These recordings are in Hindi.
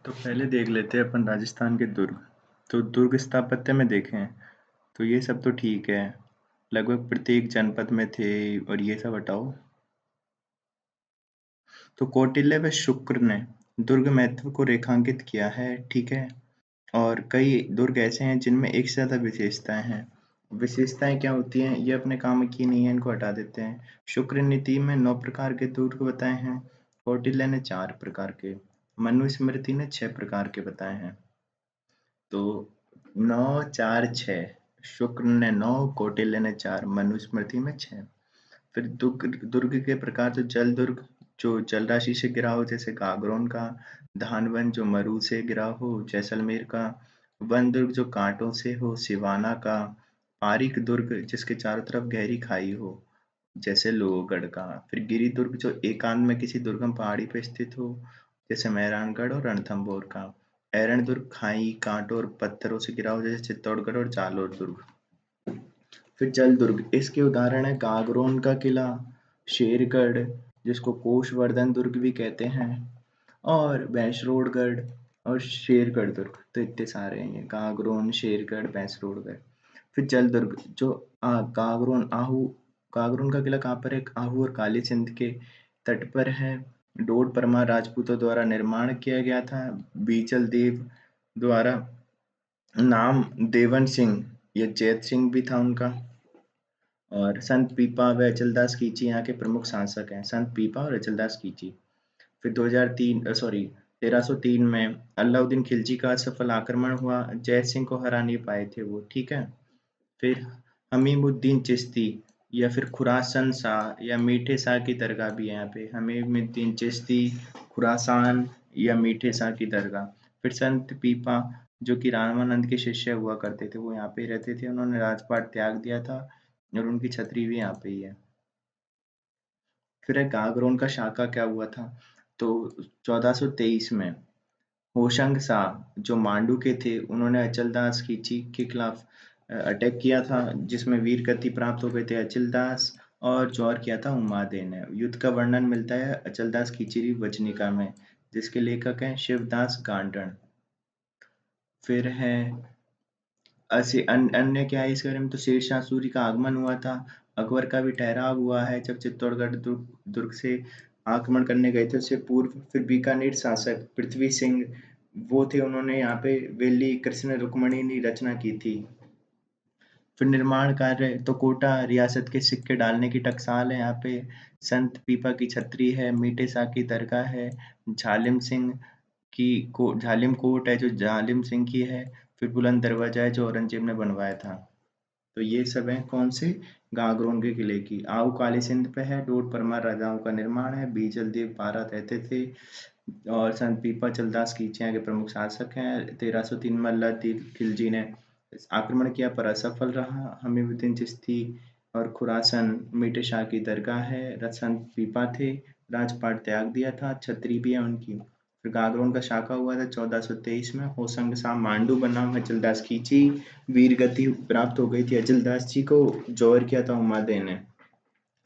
तो पहले देख लेते हैं अपन राजस्थान के दुर्ग। तो दुर्ग स्थापत्य में देखें तो ये सब तो ठीक है। लगभग प्रत्येक जनपद में थे और ये सब हटाओ। तो कौटिल्य व शुक्र ने दुर्ग महत्व को रेखांकित किया है, ठीक है। और कई दुर्ग ऐसे हैं जिनमें एक से ज्यादा विशेषताएं हैं। विशेषताएं क्या होती हैं ये अपने काम की नहीं है, इनको हटा देते हैं। शुक्र नीति में 9 प्रकार के दुर्ग बताए हैं। कौटिल्य ने 4 प्रकार के, मनुस्मृति ने 6 प्रकार के बताए हैं। तो 9 4 6, शुक्र ने 9, कौटिल्य ने 4, मनुस्मृति में 6। फिर दुर्ग दुर्ग के प्रकार, तो जल दुर्ग जो जल राशि से घिरा हो जैसे गागरोन का, धानवन जो मरु से घिरा हो जैसलमेर का, वन दुर्ग जो कांटों से हो सिवाना का, पारिक दुर्ग जिसके चारों तरफ गहरी खाई हो जैसे लोहगढ़ का, फिर गिरी दुर्ग जो एकांत में किसी दुर्गम पहाड़ी पर स्थित हो जैसे मेहरानगढ़ और रणथंभौर का, एरन दुर्ग खाई कांटों और पत्थरों से घिरा हो जैसे चित्तौड़गढ़ और जालोर दुर्ग। फिर जल दुर्ग, इसके उदाहरण है गागरोन का किला, शेरगढ़ जिसको कोषवर्धन दुर्ग भी कहते हैं, और भैंसरोडगढ़ और शेरगढ़ दुर्ग। तो इतने सारे हैं ये, गागरोन, शेरगढ़, भैंसरोडगढ़। फिर जल दुर्ग जो गागरोन का किला कहाँ पर है? आहू और काली सिंध के तट पर है। डोड परमार राजपूतों द्वारा निर्माण किया गया था। बीचल देव द्वारा, नाम देवन सिंह, ये जैत सिंह भी था उनका। और संत पीपा व अचलदास कीची यहाँ के प्रमुख शासक हैं, संत पीपा और अचलदास कीची। फिर 1303 में अलाउद्दीन खिलजी का सफल आक्रमण हुआ, जय सिंह को हरा नहीं पाए थे वो, ठीक है। फिर हमीमुद्दीन चिश्ती या फिर खुरासन शाह या मीठे शाह की दरगाह भी है यहाँ पे, हमीमुद्दीन चिश्ती, खुरासान या मीठे शाह की दरगाह। फिर संत पीपा जो कि रामानंद के शिष्य हुआ करते थे वो यहाँ पे रहते थे, उन्होंने राजपाट त्याग दिया था और उनकी छतरी भी यहाँ पे ही है। फिर है गागरोन का शाखा क्या हुआ था? तो 1423 में होशंग शाह जो मांडू के थे उन्होंने अचलदास खीची के खिलाफ अटैक किया था, जिसमें वीर गति प्राप्त हो गए थे अचलदास, और जौर किया था उमादे ने। युद्ध का वर्णन मिलता है अचलदास खीचरी वचनिका में, जिसके लेखक हैं शिवदास गांडण। फिर है अन्य क्या है इसके बारे में? तो शेरशाह सूरी का आगमन हुआ था, अकबर का भी ठहराव हुआ है जब चित्तौड़गढ़ दुर्ग से आक्रमण करने गए थे उससे पूर्व। फिर बीकानेर शासक पृथ्वी सिंह वो थे, उन्होंने यहाँ पे वेली कृष्ण रुक्मणी रचना की थी। फिर निर्माण कार्य, तो कोटा रियासत के सिक्के डालने की टकसाल है यहाँ पे, संत पीपा की छतरी है, मीठे शाह की दरगाह है, झालिम सिंह की को झालिम कोट है जो झालिम सिंह की है, फिर बुलंद दरवाजा है जो औरंगजेब ने बनवाया था। तो ये सब है कौन से? गागरोन के किले की। आओ काली सिंध पे है, डोड परमार राजाओं का निर्माण है, बीजल देव 12 रहते थे, और संत पीपा चलदास कीचिया के प्रमुख शासक हैं। 1303 में अलाउद्दीन खिलजी ने आक्रमण किया पर असफल रहा। हमीमुद्दीन चिश्ती और खुरासन मीठे शाह की दरगाह है, संत पीपा थे, राजपाट त्याग दिया था, छतरी भी है उनकी। फिर गागरोन का शाखा हुआ था 1423 में, होशंग शाह मांडू बना, अचलदास खींची, वीर गति प्राप्त हो गई थी अचलदास जी को, जौहर किया था उमादे ने।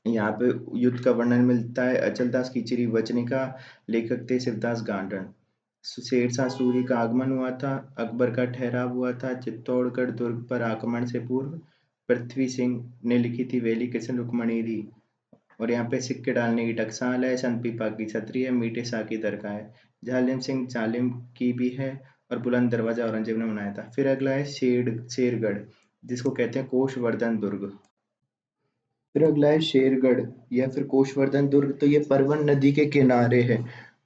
यहाँ पे युद्ध का वर्णन मिलता है अचलदास खीचरी वचनिका, लेखक थे शिवदास गांडण। शेरशाह सूरी का आगमन हुआ था, अकबर का ठहराव हुआ था, चित्तौड़गढ़ दुर्ग पर आक्रमण से पूर्व पृथ्वी सिंह ने लिखी थी वेली कृष्ण रुक्मणी दी, और यहाँ पे सिक्के डालने की टकसाल है, संत पीपा की छतरी है, मीठे शाह की दरगाह है, जालिम सिंह जालिम की भी है, और बुलंद दरवाजा औरंगजेब ने बनाया था। फिर अगला है शेरगढ़ जिसको कहते हैं कोषवर्धन दुर्ग। फिर अगला है शेरगढ़ या फिर कोषवर्धन दुर्ग, तो ये परवन नदी के किनारे है,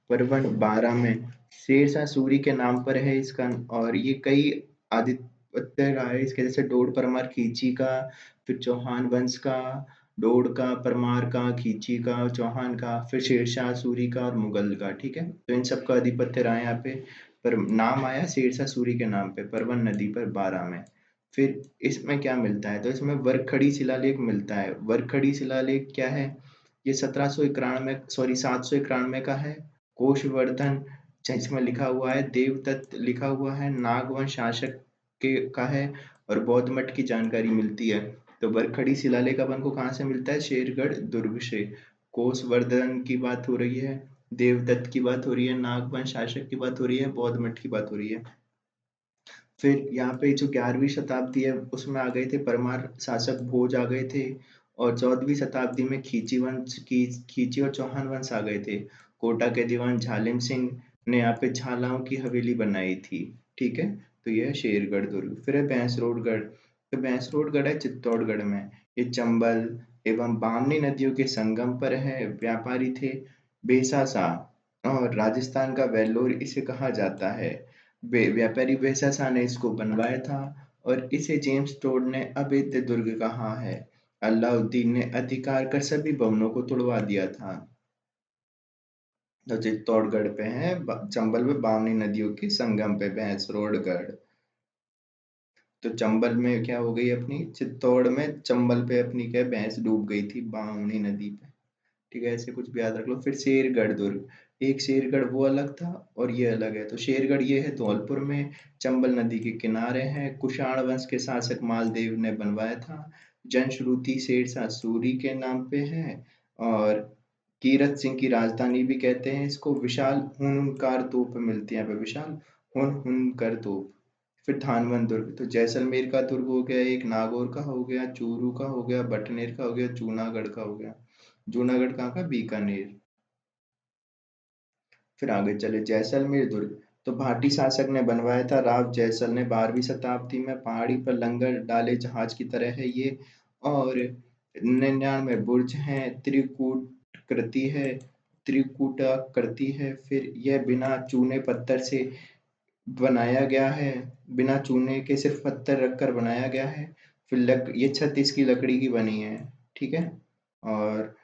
परवन 12 में, शेरशाह सूरी के नाम पर है इसका। और ये कई आदित्य रहा है इसके, जैसे डोड परमार खींची का, फिर चौहान वंश का, डोड का, परमार का, खींची का, चौहान का, फिर शेरशाह सूरी का और मुगल का, ठीक है। तो इन सबका आधिपत्य रहा है यहाँ पे, पर नाम आया शेरशाह सूरी के नाम पे परवन नदी पर 12 में। फिर इसमें क्या मिलता है? तो इसमें वरखड़ी शिलालेख मिलता है। वरखड़ी शिलालेख क्या है? ये 791 का है। कोषवर्धन जिसमें लिखा हुआ है, देवदत्त लिखा हुआ है, नागवंश शासक के का है, और बौद्ध मठ की जानकारी मिलती है। तो वरखड़ी शिलालेख अपन को कहाँ से मिलता है? शेरगढ़ दुर्ग से। कोषवर्धन की बात हो रही है, देवदत्त की बात हो रही है, नागवंश शासक की बात हो रही है, बौद्ध मठ की बात हो रही है। फिर यहाँ पे जो 11वीं शताब्दी है उसमें आ गए थे परमार शासक भोज आ गए थे, और 14वीं शताब्दी में खींची और चौहान वंश आ गए थे। कोटा के दीवान झालिम सिंह ने यहाँ पे झालाओं की हवेली बनाई थी। ठीक है, तो यह है शेरगढ़ दुर्ग। फिर है भैंसरोडगढ़। तो भैंसरोडगढ़ है चित्तौड़गढ़ में। ये चंबल एवं बामनी नदियों के संगम पर है। व्यापारी थे बेसासा, और राजस्थान का वेल्लोर इसे कहा जाता है। व्यापारी बेसासा ने इसको बनवाया था, और इसे जेम्स टोड ने अभेद्य दुर्ग कहा है। अलाउद्दीन ने अधिकार कर सभी भवनों को तुड़वा दिया था। तो चित्तौड़गढ़ पे है, चंबल में बामनी नदियों के संगम पे भैंसरोडगढ़। तो चंबल में क्या हो गई अपनी, चित्तौड़ में चंबल पे अपनी क्या भैंस डूब गई थी बामनी नदी पे। ठीक है, ऐसे कुछ भी याद रख लो। फिर शेरगढ़ दुर्ग। एक शेरगढ़ वो अलग था और ये अलग है। तो शेरगढ़ ये है धौलपुर में, चंबल नदी के किनारे है। कुषाण वंश के शासक मालदेव ने बनवाया था। जनश्रुति शेरशाह सूरी के नाम पे है। और कीरत सिंह की राजधानी भी कहते हैं इसको। विशाल हुनकार तोप मिलती है यहाँ पे, विशाल हुनकर तोप। फिर धानवन दुर्ग। तो जैसलमेर का दुर्ग हो गया एक, नागौर का हो गया, चूरू का हो गया, बटनेर का हो गया, जूनागढ़ का हो गया। जूनागढ़ कहाँ का, बीकानेर। फिर आगे चले जैसलमेर दुर्ग। तो भाटी शासक ने बनवाया था राव जैसल ने 12वीं शताब्दी में। पहाड़ी पर लंगर डाले जहाज की तरह है ये, और 99 बुर्ज हैं, त्रिकूटाकृति है। फिर यह बिना चूने पत्थर से बनाया गया है, बिना चूने के सिर्फ पत्थर रखकर बनाया गया है। फिर ये छत इसकी लकड़ी की बनी है। ठीक है, और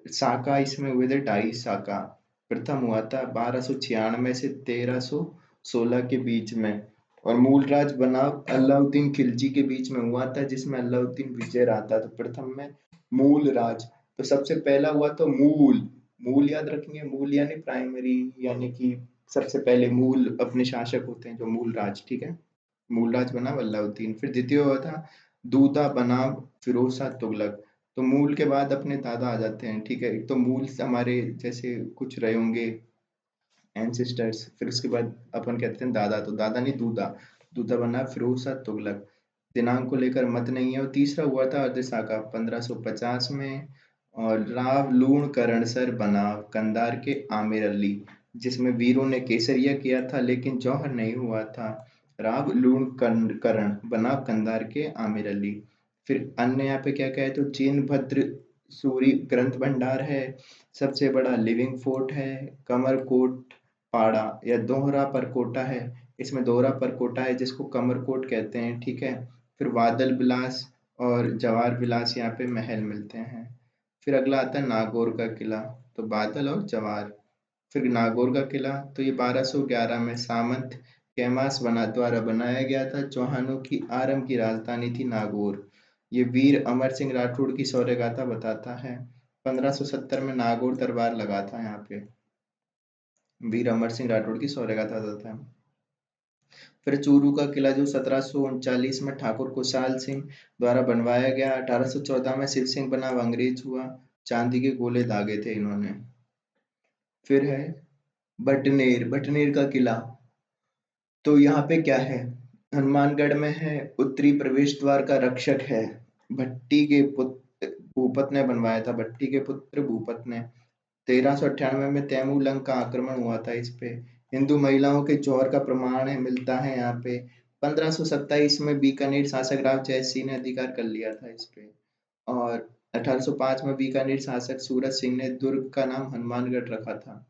साका इसमें हुए थे 2.5 साका। प्रथम हुआ था 1296 से 1316 के बीच में। और मूल राज बनाव अलाउद्दीन खिलजी के बीच में हुआ था, जिसमें अलाउद्दीन विजय रहा था। तो प्रथम में मूल राज। तो सबसे पहला हुआ तो मूल। मूल याद रखेंगे, मूल यानी प्राइमरी, यानी कि सबसे पहले मूल अपने शासक होते हैं जो मूल राज। ठीक है, मूल राज बनाम अलाउद्दीन। फिर द्वितीय हुआ था दूधा बनाम फिरोज शाह तुगलक। तो मूल के बाद अपने दादा आ जाते हैं। ठीक है, एक तो मूल हमारे जैसे कुछ रहे होंगे एंसेस्टर्स, फिर उसके बाद अपन कहते हैं दादा, तो दादा नहीं दूधा। दूधा बना फिरोज शाह तुगलक। दिनांक को लेकर मत नहीं है। और तीसरा हुआ था अर्धशाका का 1550 में। और राव लूण करणसर बना कंधार के आमिर अली, जिसमें वीरों ने केसरिया किया था लेकिन जौहर नहीं हुआ था। राव लूण करण बना कंधार के आमिर अली। फिर अन्य यहाँ पे क्या क्या है, तो चीन भद्र सूरी ग्रंथ भंडार है। सबसे बड़ा लिविंग फोर्ट है। कमरकोट पाड़ा या दोहरा परकोटा है। इसमें दोहरा परकोटा है जिसको कमरकोट कहते हैं। ठीक है, फिर बादल विलास और जवार विलास यहाँ पे महल मिलते हैं। फिर अगला आता है नागौर का किला। तो बादल और जवार। फिर नागौर का किला, तो ये 1211 में सामंत कैमास द्वारा बनाया गया था। चौहानों की आरंभ की राजधानी थी नागौर। ये वीर अमर सिंह राठौड़ की शौर्य गाथा बताता है। 1570 में नागौर दरबार लगा था यहाँ पे। वीर अमर सिंह राठौड़ की शौर्य गाथा बताता है। फिर चूरू का किला जो 1739 में ठाकुर कुशाल सिंह द्वारा बनवाया गया। 1814 में शिव सिंह बनाम अंग्रेज हुआ। चांदी के गोले दागे थे इन्होंने। फिर है बटनेर। बटनेर का किला, तो यहाँ पे क्या है, हनुमानगढ़ में है। उत्तरी प्रवेश द्वार का रक्षक है। भट्टी के पुत्र भूपत ने बनवाया था। भट्टी के पुत्र भूपत ने। 1398 में तैमूरलंग का आक्रमण हुआ था इस पे। हिंदू महिलाओं के जौहर का प्रमाण है, मिलता है यहाँ पे। 1527 में बीकानेर शासक राव जयसिंह ने अधिकार कर लिया था इस पे। और 1805 में बीकानेर शासक सूरज सिंह ने दुर्ग का नाम हनुमानगढ़ रखा था।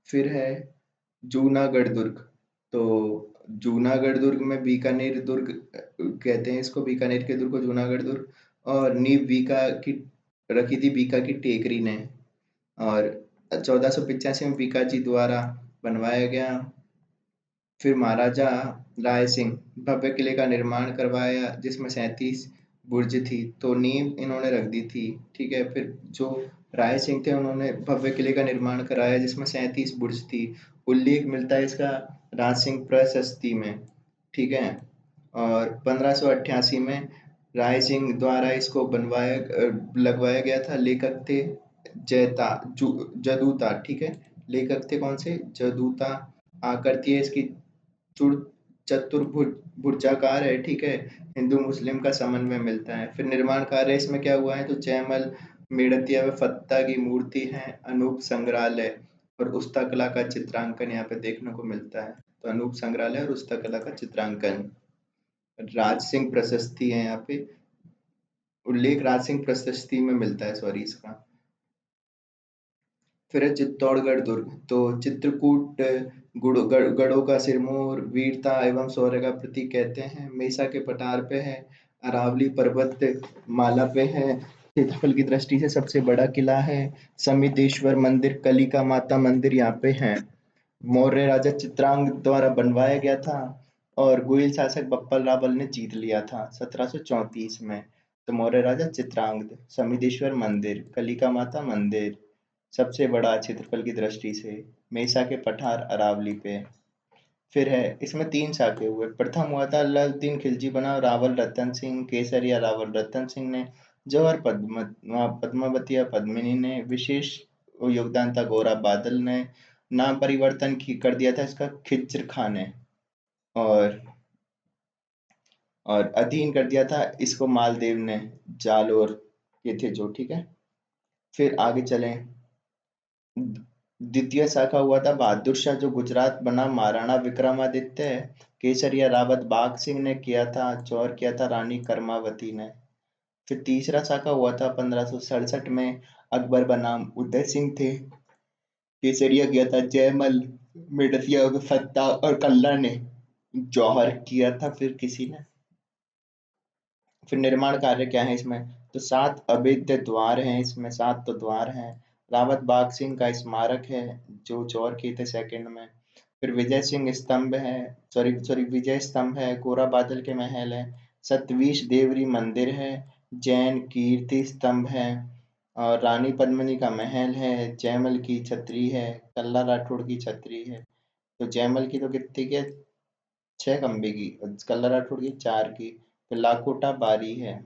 फिर है जूनागढ़ दुर्ग। तो जूनागढ़ दुर्ग में बीकानेर दुर्ग कहते हैं इसको, बीकानेर के दुर्ग को जूनागढ़ दुर्ग। और नींव बीका की रखी थी बीका की टेकरी ने। और 1485 में बीका जी द्वारा बनवाया गया। फिर महाराजा राय सिंह भव्य किले का निर्माण करवाया जिसमें 37 बुर्ज थी, तो नींव इन्होंने रख दी थी। ठीक है, फिर जो राय सिंह थे उन्होंने भव्य किले का निर्माण कराया जिसमें 37 बुर्ज थी। उल्लेख मिलता है इसका राज सिंह प्रशस्ति में। ठीक है, और 1588 में राय सिंह द्वारा इसको बनवाया लगवाया गया था। लेखक थे जदूता, ठीक है। लेखक थे कौन से? जदूता। आकृति है इसकी चतुर्भुज भुजाकार है, ठीक है। हिंदू मुस्लिम का समन्वय मिलता है। फिर निर्माण कार्य इसमें क्या हुआ है? तो जयमल, मेड़तिया व फत्ता की मूर्ति है। अनूप संग्रहालय और उस्ताकला का चित्रांकन यहाँ पे देखने को मिलता है। तो अनूप संग्रहालय और उस्ताकला का चित्रांकन। राज सिंह प्रशस्ति है यहाँ पे, उल्लेख राज सिंह प्रशस्ति में मिलता है, सॉरी इसका। फिर है चित्तौड़गढ़ दुर्ग। तो चित्रकूट गढ़ों का सिरमौर वीरता एवं शौर्य का प्रतीक कहते हैं। मेसा के पठार पे है। अरावली पर्वत माला पे है। क्षेत्रफल की दृष्टि से सबसे बड़ा किला है। समितेश्वर मंदिर, कलिका माता मंदिर यहाँ पे है। मौर्य राजा चित्रांग द्वारा बनवाया गया था और गुहिल शासक बप्पल रावल ने जीत लिया था 1734 में। तो मौर्य राजा चित्रांग, समितेश्वर मंदिर, कलिका माता मंदिर, सबसे बड़ा क्षेत्रफल की दृष्टि से। मेसा के पठार अरावली पे। फिर है इसमें 3 शाखे हुए। प्रथम हुआ था अलाउद्दीन खिलजी बनाम रावल रतन सिंह। केसरिया रावल रतन सिंह ने। जौहर पद्मावती या पद्मिनी ने। विशेष योगदान था गोरा बादल ने। नाम परिवर्तन कर दिया था इसका खिज्र खां ने। और अधीन कर दिया था इसको मालदेव ने। जालोर ये थे जो, ठीक है। फिर आगे चलें। द्वितीय शाखा हुआ था बहादुर शाह जो गुजरात बना महाराणा विक्रमादित्य है। केसरिया रावत बाघ सिंह ने किया था। जौहर किया था रानी कर्मावती ने। फिर तीसरा शाखा हुआ था 1567 में। अकबर बनाम उदय सिंह थे। केसरिया किया था जयमल, मेडसिया फत्ता और कल्ला ने। जौहर किया था फिर किसी ने। फिर निर्माण कार्य क्या है इसमें? तो 7 अभेद्य द्वार हैं इसमें, 7 तो द्वार हैं। रावत बाग सिंह का स्मारक है जो जौहर किए थे सेकंड में। फिर विजय सिंह स्तंभ है, सॉरी सॉरी विजय स्तंभ है। गोरा बादल के महल है। सतवीश देवरी मंदिर है। जैन कीर्ति स्तंभ है। और रानी पद्मिनी का महल है। जयमल की छतरी है। कल्ला राठौड़ की छतरी है। तो जयमल की तो कितनी की है? 6 खंबे की। और कल्ला राठौड़ की 4 की। फिर लाखोटा बारी है।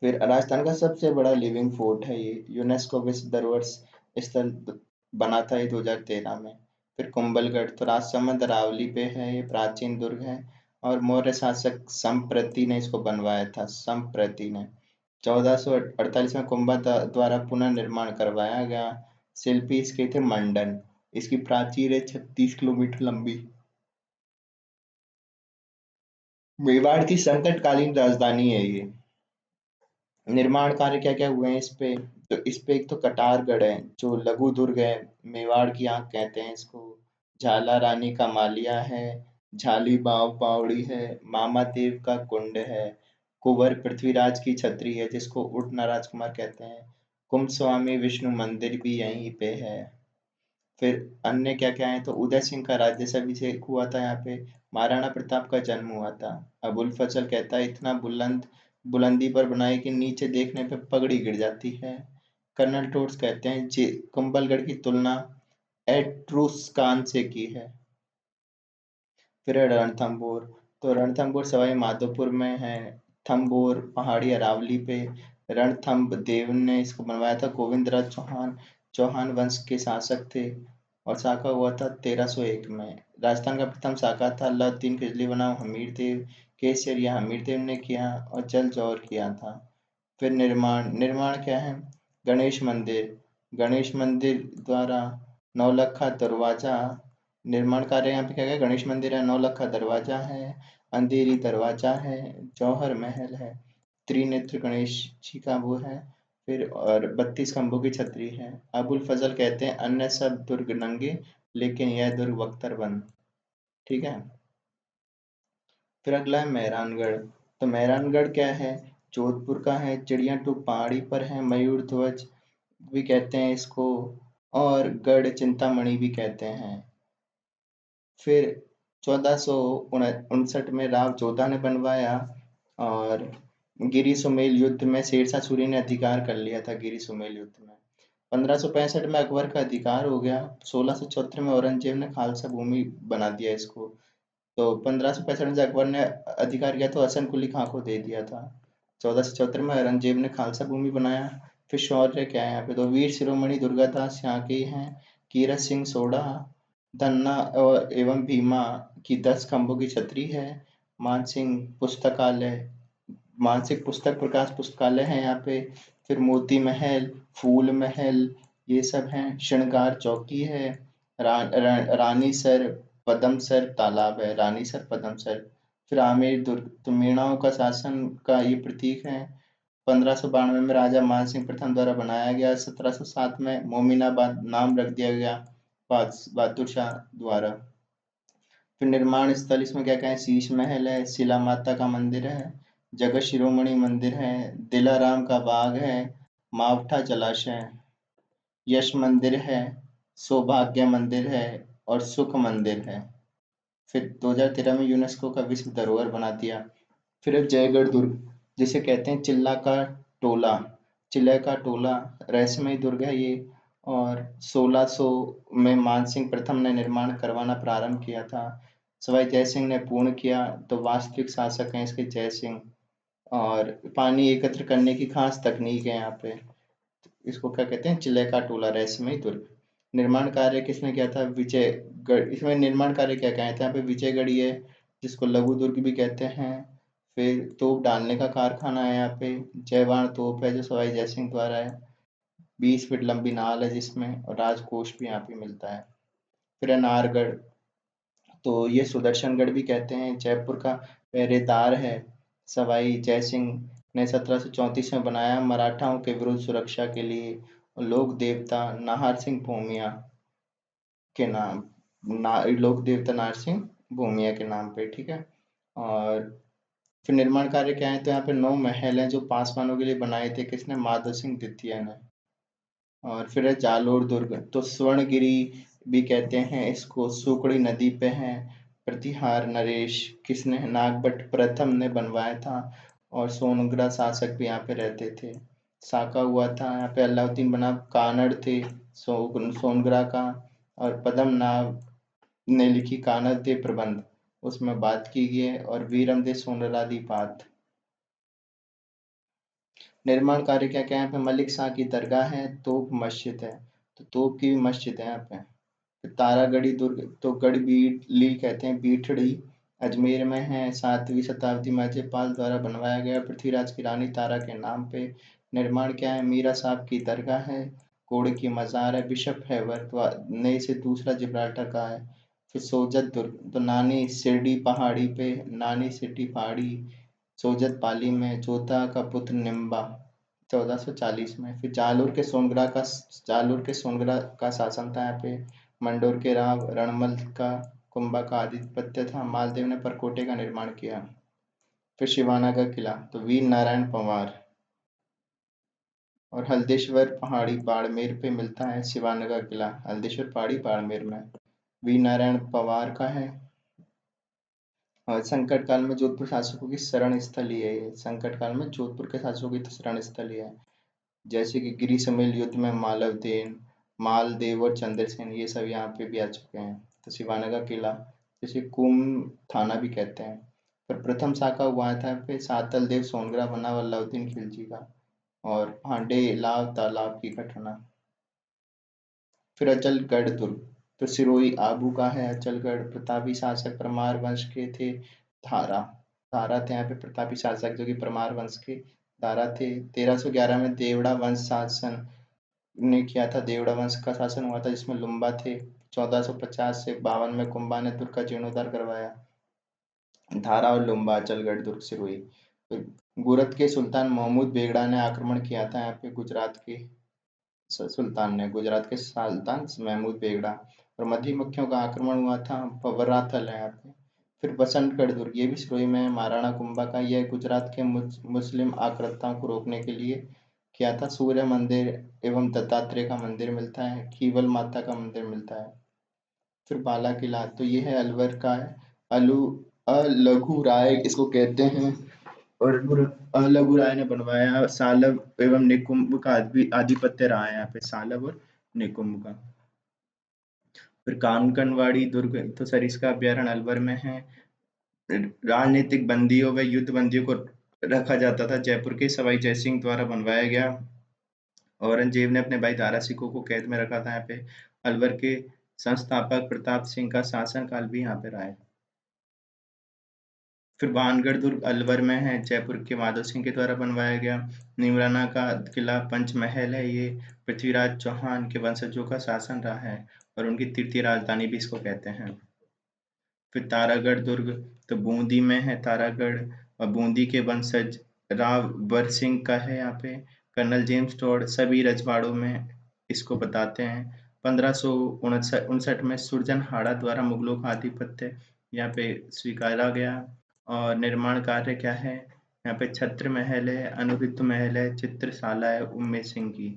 फिर राजस्थान का सबसे बड़ा लिविंग फोर्ट है ये। यूनेस्को विश्व धरोहर स्थल बना था ये 2013 में। फिर कुंभलगढ़ तो राजसमंद अरावली पे है, ये प्राचीन दुर्ग है। और मौर्य शासक संप्रति ने इसको बनवाया था। संप्रति ने 1448 में कुंभा द्वारा पुनर्निर्माण करवाया गया। शिल्पी इसके थे मंडन। इसकी प्राचीर है 36 किलोमीटर लंबी। मेवाड़ की संकटकालीन राजधानी है ये। निर्माण कार्य क्या क्या हुए हैं इस पे? तो इस पे एक तो कटारगढ़ है जो लघु दुर्ग है। मेवाड़ की आंख कहते हैं इसको। झाला रानी का मालिया है। झाली बाव बावड़ी है। मामा देव का कुंड है। कुंवर पृथ्वीराज की छतरी है जिसको उड़ना राजकुमार कहते हैं। कुंभ स्वामी विष्णु मंदिर भी यहीं पे है। फिर अन्य क्या क्या है? तो उदय सिंह का राज्याभिषेक हुआ था यहाँ पे। महाराणा प्रताप का जन्म हुआ था। अबुल फजल कहता है इतना बुलंदी पर बनाए कि नीचे देखने पे पगड़ी गिर जाती है। कर्नल टोट्स कहते हैं कुंभलगढ़ की तुलना एट्रुस्कान से की है। फिर है रणथंभौर। तो रणथंभौर सवाई माधोपुर में है। थंभौर पहाड़ी अरावली पे। रणथंभ देव ने इसको बनवाया था। गोविंद राज चौहान चौहान वंश के शासक थे। और शाखा हुआ था 1301 में। राजस्थान का प्रथम शाखा था अलाउद्दीन खिलजी बनाम हमीर देव। केसरिया हमीर देव ने किया और जल जौहर किया था। फिर निर्माण निर्माण क्या है? गणेश मंदिर। गणेश मंदिर द्वारा नौलखा दरवाजा। निर्माण कार्य यहाँ पे क्या है? गणेश मंदिर है, नौलखा दरवाजा है, अंधेरी दरवाजा है, जौहर महल है, त्रिनेत्र गणेश जी का वो है। फिर और 32 खंभों की छतरी है। अबुल फजल कहते हैं अन्य सब दुर्ग नंगे लेकिन यह दुर्ग बख्तरबंद, ठीक है। फिर अगला है मेहरानगढ़। तो मेहरानगढ़ क्या है? जोधपुर का है। चिड़िया टूप पहाड़ी पर है। मयूर ध्वज भी कहते हैं इसको। और गढ़ चिंतामणि भी कहते हैं। फिर 1459 में राव जोधा ने बनवाया। और गिरी सुमेल युद्ध में शेरशाह सूरी ने अधिकार कर लिया था गिरी सुमेल युद्ध में। 1565 में अकबर का अधिकार हो गया। 1674 में औरंगजेब ने खालसा भूमि बना दिया इसको। तो 1565 में जब अकबर ने अधिकार किया तो हसन कुली खां को दे दिया था। 1474 में औरंगजेब ने खालसा भूमि बनाया। फिर शौर्य क्या है यहाँ पे, तो वीर शिरोमणि दुर्गादास यहाँ के हैं, कीरत सिंह सोढ़ा, धन्ना और एवं भीमा की 10 खंभों की छतरी है, मानसिंह पुस्तकालय, मानसिक पुस्तक प्रकाश पुस्तकालय है यहाँ पे, फिर मोती महल, फूल महल, ये सब हैं, श्रृंगार चौकी है, रानी सर पदम सर तालाब है, रानी सर पदम सर, फिर आमेर दुर्ग, तो मीणाओं का शासन का ये प्रतीक है। 1592 में राजा मानसिंह प्रथम द्वारा बनाया गया, 1707 में मोमिनाबाद नाम रख दिया गया बहादुर शाह द्वारा। फिर निर्माण स्थल इसमें क्या क्या है, शीश महल है, शिला माता का मंदिर है, जगत शिरोमणि मंदिर है, दिलाराम का बाग है, मावठा जलाशय, यश मंदिर है, सौभाग्य मंदिर है और सुख मंदिर है। फिर 2013 में यूनेस्को का विश्व धरोहर बना दिया। फिर अब जयगढ़ दुर्ग, जिसे कहते हैं चिल्ला का टोला, चिल्ला का टोला रहस्यमय दुर्ग है ये, और 1600 में मानसिंह प्रथम ने निर्माण करवाना प्रारंभ किया था, सवाई जयसिंह ने पूर्ण किया, तो वास्तविक शासक हैं इसके जयसिंह। और पानी एकत्र करने की खास तकनीक है यहाँ पे, इसको क्या कहते हैं, चिल्ले का टोला रहस्यमय दुर्ग। निर्माण कार्य किसने किया था, विजयगढ़, इसमें निर्माण कार्य क्या क्या है, यहाँ पे विजयगढ़ है जिसको लघु दुर्ग भी कहते हैं, फिर तोप डालने का कारखाना है यहाँ पे, जयवान तोप है जो सवाई जयसिंह द्वारा है, 20 फीट लंबी नाल है जिसमें, और राजकोष भी यहाँ पे मिलता है। फिर है नाहरगढ़, तो ये सुदर्शनगढ़ भी कहते हैं, जयपुर का पहरेदार है, सवाई जयसिंह ने 1734 में बनाया मराठाओं के विरुद्ध सुरक्षा के लिए, लोक देवता नाहर सिंह भूमिया के नाम, लोक देवता नाहर सिंह भूमिया के नाम पे, ठीक है। और फिर निर्माण कार्य क्या है, तो यहाँ पे 9 महल हैं जो पासवानों के लिए बनाए थे, किसने, माधव सिंह द्वितीय ने। और फिर है जालोर दुर्ग, तो स्वर्णगिरी भी कहते हैं इसको, सुकड़ी नदी पे है, प्रतिहार नरेश, किसने, नागभट्ट प्रथम ने बनवाया था, और सोनग्रा शासक भी यहाँ पे रहते थे, साका हुआ था यहाँ पे, अलाउद्दीन बना, कानड़ थे सोनग्रा का, और पद्मनाभ ने लिखी कानड़ थे प्रबंध, उसमें बात की गई है, और वीरम दे सोनरादी बात। निर्माण कार्य क्या क्या है, यहाँ पे मलिक शाह की दरगाह है, तोप मस्जिद है, तो तोप की भी मस्जिद है यहाँ पे। फिर तारागढ़ी दुर्ग, तो गढ़बीली कहते हैं, बीठड़ी अजमेर में है, 7वीं शताब्दी में अजयपाल द्वारा बनवाया गया, पृथ्वीराज की रानी तारा के नाम पे। निर्माण क्या है, मीरा साहब की दरगाह है, घोड़े की मजार है, बिशप हैवर ने इसे दूसरा जिब्राल्टर कहा है। फिर सोजत दुर्ग, तो नानी सिरडी पहाड़ी पे, नानी सिरडी पहाड़ी सोजत पाली में, जोधा का पुत्र निम्बा 1440 में। फिर जालोर के सोनगढ़ का शासन था यहाँ पे, मंडोर के राव रणमल का कुंभा का आधिपत्य था, मालदेव ने परकोटे का निर्माण किया। फिर शिवाना का किला, तो वीर नारायण पंवार, और हल्देश्वर पहाड़ी बाड़मेर पे मिलता है शिवाना का किला, हल्देश्वर पहाड़ी बाड़मेर में वीर नारायण पंवार का है। और संकट काल में जोधपुर शासकों की शरण स्थली है ये, संकट काल में जोधपुर के शासकों की शरण स्थली है, जैसे कि गिरी समेल युद्ध में मालवदेन, मालदेव और चंद्रसेन ये सब यहाँ पे भी आ चुके हैं। तो सिवाना का किला, जिसे कुम थाना भी कहते हैं। पर प्रथम शाखा हुआ था पे सातल देव सोनगरा बना अलाउद्दीन खिलजी का, और भांडे लाव तालाब की घटना। फिर अचलगढ़ दुर्ग, तो सिरोही आबू का है अचलगढ़, प्रतापी शासक परमार वंश के थे, धारा धारा थे यहाँ पे प्रतापी शासक जो कि परमार वंश के धारा थे। 1311 में देवड़ा वंश शासन ने किया था, देवड़ा वंश का शासन हुआ था जिसमें लुम्बा थे। 1450 से 52 में कुंभा ने दुर्ग का जीर्णोद्धार करवाया। धारा और लुम्बा, अचलगढ़ दुर्ग, सिरोही। फिर गुरत के सुल्तान महमूद बेगड़ा ने आक्रमण किया था यहाँ पे, गुजरात के सुल्तान ने, गुजरात के सुल्तान महमूद बेगड़ा, और मध्यमक्खियों का आक्रमण हुआ था, वराथल है यहाँ पे। फिर बसंतगढ़ दुर्ग, ये भी सिरोही में है, महाराणा कुंभा का, यह गुजरात के मुस्लिम आक्रांताओं को रोकने के लिए किया था। सूर्य मंदिर एवं दत्तात्रेय का मंदिर मिलता है, खीवल माता का मंदिर मिलता है। फिर बाला किला, तो ये है अलवर का है, अलू अलगू राय इसको कहते हैं, और अलगू राय ने बनवाया, सालब एवं निकुंभ का आधिपत्य रहा है यहाँ पे, सालब और निकुंभ का। फिर कानकनवाड़ी दुर्ग, तो सरिस्का अभ्यारण्य अलवर में है, राजनीतिक बंदियों व युद्ध बंदियों को रखा जाता था, जयपुर के सवाई जयसिंह द्वारा बनवाया गया, औरंगजेब ने अपने भाई दारा सिकों को कैद में रखा था यहाँ पे। अलवर के संस्थापक प्रताप सिंह का शासनकाल भी यहाँ पे रहा है। फिर भानगढ़ दुर्ग अलवर में है, जयपुर के माधव सिंह के द्वारा बनवाया गया। नीमराना का किला पंचमहल है, ये पृथ्वीराज चौहान के वंशजों का शासन रहा है और उनकी तृतीय राजधानी भी इसको कहते हैं। फिर तारागढ़ दुर्ग तो बूंदी में है तारागढ़, और बूंदी के वंशज राव बर सिंह का है यहाँ पे। कर्नल जेम्स टॉड सभी रजवाड़ों में इसको बताते हैं। 1559 में सुरजनहाड़ा द्वारा मुगलों का आधिपत्य यहाँ पे स्वीकारा गया। और निर्माण कार्य क्या है, यहाँ पे छत्र महल है, अनुरुद्ध महल है, चित्रशाला है उम्मेद सिंह की।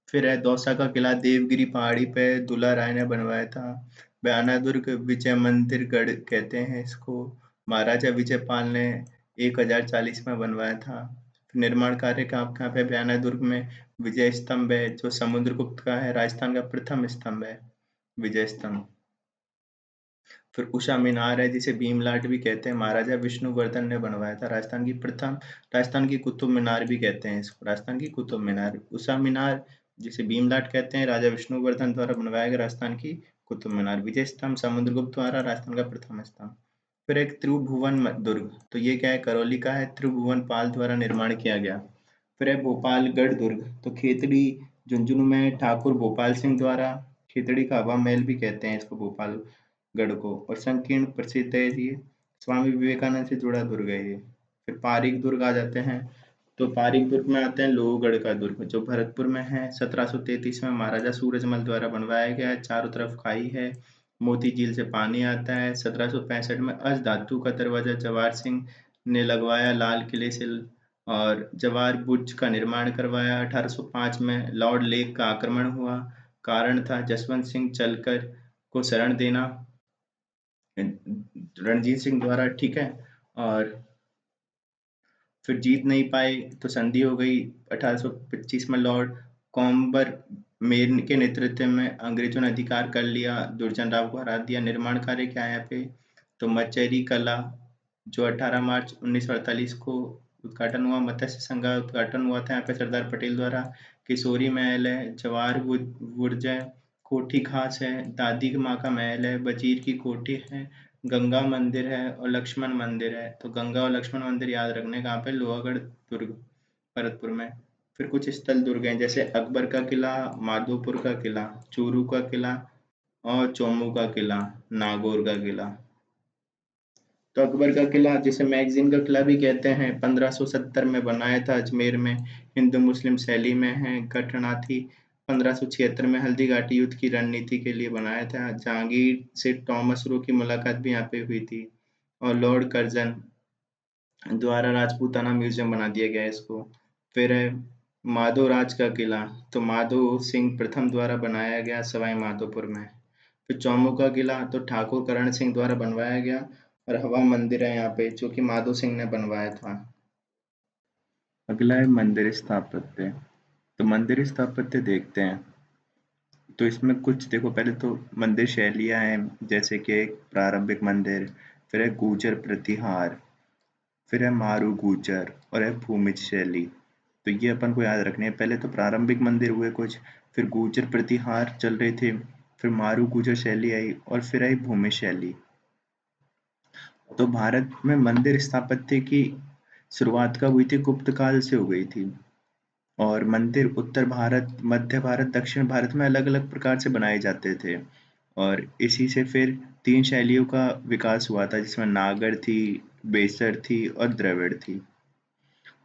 फिर है दौसा का किला, देवगिरी पहाड़ी पे दुल्ला राय ने बनवाया था। बयाना दुर्ग विजय मंदिर गढ़ कहते हैं इसको, महाराजा विजयपाल ने 1040 में बनवाया था। निर्माण कार्य का आपका यहाँ पे बयाना दुर्ग में विजय स्तंभ है, जो समुद्रगुप्त का है, राजस्थान का प्रथम स्तंभ है विजय स्तंभ। फिर उषा मीनार है, जिसे भीमलाट भी कहते हैं, महाराजा विष्णुवर्धन ने बनवाया था। राजस्थान की कुतुब मीनार भी कहते हैं इसको, राजस्थान की कुतुब मीनार। उषा मीनार जिसे भीमलाट कहते हैं, राजा विष्णुवर्धन द्वारा बनवाया गया राजस्थान की कुतुब मीनार। विजय स्तंभ समुद्रगुप्त द्वारा, राजस्थान का प्रथम स्तंभ। फिर एक त्रिभुवन दुर्ग, तो ये क्या है, करौली का है, त्रिभुवन पाल द्वारा निर्माण किया गया। फिर है भोपालगढ़ दुर्ग, तो खेतड़ी झुंझुनू में ठाकुर भोपाल सिंह द्वारा, खेतड़ी का हवा महल भी कहते हैं इसको भोपालगढ़ को, और संकीर्ण प्रसिद्ध है ये, स्वामी विवेकानंद से जुड़ा दुर्ग है ये। फिर पारीक दुर्ग आ जाते हैं, तो पारीक दुर्ग में आते हैं लोहगढ़ का दुर्ग, जो भरतपुर में है। 1733 में महाराजा सूरजमल द्वारा बनवाया गया है, चारों तरफ खाई है, मोती झील से पानी आता है। 1765 में अज धातु का दरवाजा जवाहर सिंह ने लगवाया लाल किले से, और जवाहर बुर्ज का निर्माण करवाया। 1805 में लॉर्ड लेक का आक्रमण हुआ, कारण था जसवंत सिंह चलकर को शरण देना रणजीत सिंह द्वारा, ठीक है। और फिर जीत नहीं पाए तो संधि हो गई। 1825 में लॉर्ड कॉम्बर मेर के नेतृत्व में अंग्रेजों ने अधिकार कर लिया, दुर्जन राव को हरा दिया। निर्माण कार्य क्या है यहाँ पे, तो मचेरी कला, जो 18 मार्च 1948 को उद्घाटन हुआ। मत्स्य संघ का उद्घाटन हुआ था यहाँ पे सरदार पटेल द्वारा। किशोरी महल है, जवाहर बुर्ज है, कोठी खास है, दादी माँ का महल है, वजीर की कोठी है, गंगा मंदिर है और लक्ष्मण मंदिर है। तो गंगा और लक्ष्मण मंदिर याद रखने का, यहाँ पे लोहागढ़ दुर्ग भरतपुर में। फिर कुछ स्थल दुर्ग हैं, जैसे अकबर का किला, माधोपुर का किला, चूरू का किला और चौमू का किला, नागौर का किला। तो अकबर का किला, जिसे मैगजीन का किला भी कहते हैं, 1570 में बनाया था अजमेर में, हिंदू मुस्लिम शैली में है। घटना थी 1576 में हल्दी घाटी युद्ध की रणनीति के लिए बनाया था। जहांगीर से टॉमस रो की मुलाकात भी यहाँ पे हुई थी, और लॉर्ड कर्जन द्वारा राजपूताना म्यूजियम बना दिया गया है इसको। फिर है माधो राज का किला, तो माधो सिंह प्रथम द्वारा बनाया गया सवाई माधोपुर में। फिर चौमू का किला तो ठाकुर करण सिंह द्वारा बनवाया गया, और हवा मंदिर है यहाँ पे, जो कि माधो सिंह ने बनवाया था। अगला है मंदिर स्थापत्य, तो मंदिर स्थापत्य देखते हैं। तो इसमें कुछ देखो, पहले तो मंदिर शैलियाँ हैं, जैसे कि एक प्रारंभिक मंदिर, फिर है गुर्जर प्रतिहार, फिर है मारू गुर्जर, और है भूमिज शैली। तो ये अपन को याद रखने हैं। पहले तो प्रारंभिक मंदिर हुए कुछ, फिर गुर्जर प्रतिहार चल रहे थे, फिर मारू गुर्जर शैली आई, और फिर आई भूमि शैली। तो भारत में मंदिर स्थापत्य की शुरुआत कब हुई थी, गुप्त काल से हो गई थी। और मंदिर उत्तर भारत, मध्य भारत, दक्षिण भारत में अलग अलग प्रकार से बनाए जाते थे, और इसी से फिर 3 शैलियों का विकास हुआ था, जिसमें नागर थी, बेसर थी और द्रविड़ थी।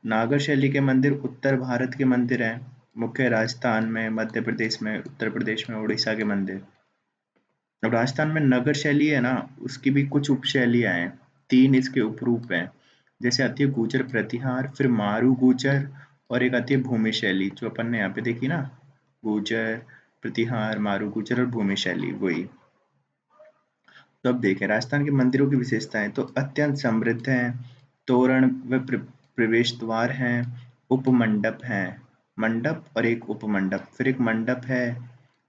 नागर शैली के मंदिर उत्तर भारत के मंदिर हैं, मुख्य राजस्थान में, मध्य प्रदेश में, उत्तर प्रदेश में, उड़ीसा के मंदिर। अब राजस्थान में नगर शैली है ना, उसकी भी कुछ उपशैलियाँ हैं, 3 इसके उपरूप हैं। जैसे आती है गुर्जर प्रतिहार, फिर मारू गुर्जर, और एक आती है भूमि शैली, जो अपन ने यहाँ पे देखी ना, गुर्जर प्रतिहार, मारू गुर्जर और भूमि शैली, वही। तो अब देखें राजस्थान के मंदिरों की विशेषताएं, तो अत्यंत समृद्ध हैं, तोरण व प्रवेश द्वार हैं, उपमंडप हैं, मंडप और एक उपमंडप, फिर एक मंडप है,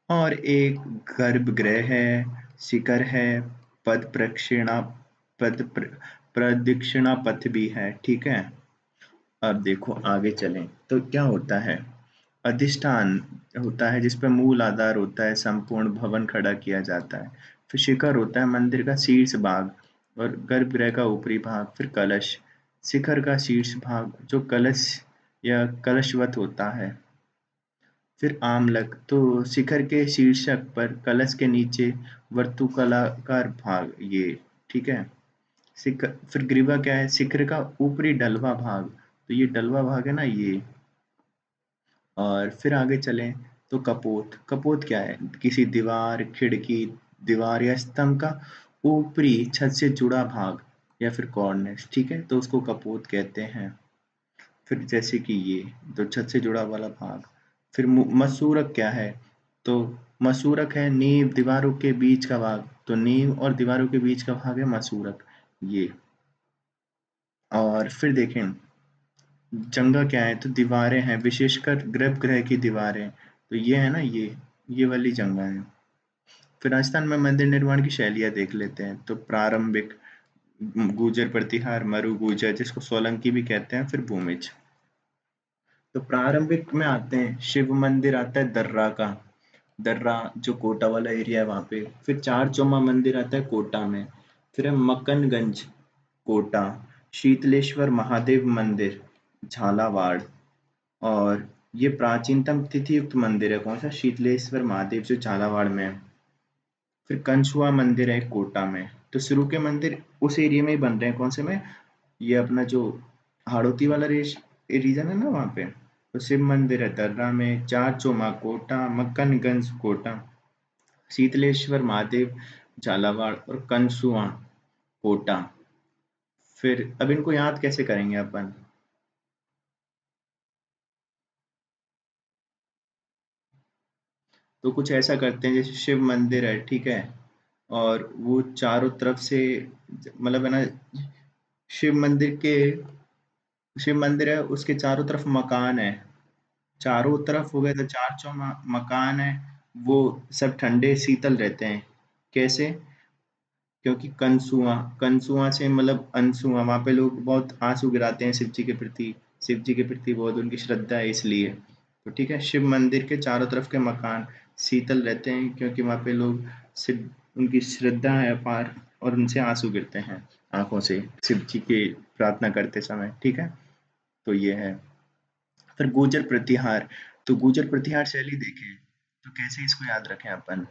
और एक गर्भगृह है, शिखर है, पद प्रदक्षिणा पथ भी है, ठीक है। अब देखो आगे चलें तो क्या होता है, अधिष्ठान होता है जिस पे मूल आधार होता है, संपूर्ण भवन खड़ा किया जाता है। फिर शिखर होता है मंदिर का शीर्ष भाग और गर्भगृह का ऊपरी भाग। फिर कलश, शिखर का शीर्ष भाग जो कलश या कलशवत होता है। फिर आमलक, तो शिखर के शीर्षक पर कलश के नीचे वर्तुकलाकार भाग ये, ठीक है। शिखर, फिर ग्रीवा क्या है, शिखर का ऊपरी ढलवा भाग, तो ये ढलवा भाग है ना ये। और फिर आगे चलें तो कपोत, कपोत क्या है, किसी दीवार, खिड़की, दीवार या स्तंभ का ऊपरी छत से जुड़ा भाग या फिर कॉर्निस, ठीक है, तो उसको कपोत कहते हैं। फिर जैसे कि ये तो छत से जुड़ा वाला भाग। फिर मसूरक क्या है, तो मसूरक है नींव दीवारों के बीच का भाग, तो नींव और दीवारों के बीच का भाग है मसूरक ये। और फिर देखें जंगा क्या है, तो दीवारें हैं विशेषकर गर्भगृह की दीवारें, तो ये है ना ये वाली जंगा है। फिर राजस्थान में मंदिर निर्माण की शैलियाँ देख लेते हैं, तो प्रारंभिक गुर्जर प्रतिहार, मरु गुर्जर जिसको सोलंकी भी कहते हैं, फिर भूमिज। तो प्रारंभिक में आते हैं, शिव मंदिर आता है दर्रा का, दर्रा जो कोटा वाला एरिया है वहाँ पे। फिर चार चौमा मंदिर आता है कोटा में। फिर है मकनगंज कोटा, शीतलेश्वर महादेव मंदिर झालावाड़। और ये प्राचीनतम तिथियुक्त मंदिर है, कौन सा, शीतलेश्वर महादेव जो झालावाड़ में है। फिर कंछुआ मंदिर है कोटा में। तो शुरू के मंदिर उस एरिया में ही बन रहे हैं, कौन से में, ये अपना जो हाड़ौती वाला रीजन है ना वहाँ पे। तो शिव मंदिर है दर्रा में, चार चौमा कोटा, मक्कनगंज कोटा, शीतलेश्वर महादेव झालावाड़ और कंसुआ कोटा। फिर अब इनको याद कैसे करेंगे अपन, तो कुछ ऐसा करते हैं जैसे शिव मंदिर है, ठीक है, और वो चारों तरफ से मतलब है ना, शिव मंदिर के, शिव मंदिर है उसके चारों तरफ मकान है, चारों तरफ हो गए तो चार मकान है, वो सब ठंडे शीतल रहते हैं। कैसे, क्योंकि कंसुआ से मतलब अनसुआ, वहां पे लोग बहुत आंसू गिराते हैं शिव जी के प्रति, शिव जी के प्रति बहुत उनकी श्रद्धा है इसलिए। तो ठीक है, शिव मंदिर के चारों तरफ के मकान शीतल रहते हैं क्योंकि वहां पे लोग शिव, उनकी श्रद्धा है अपार और उनसे आंसू गिरते हैं आंखों से शिव जी के प्रार्थना करते समय, ठीक है। तो ये है। फिर गुर्जर प्रतिहार, तो गुर्जर प्रतिहार शैली देखें तो कैसे इसको याद रखें अपन,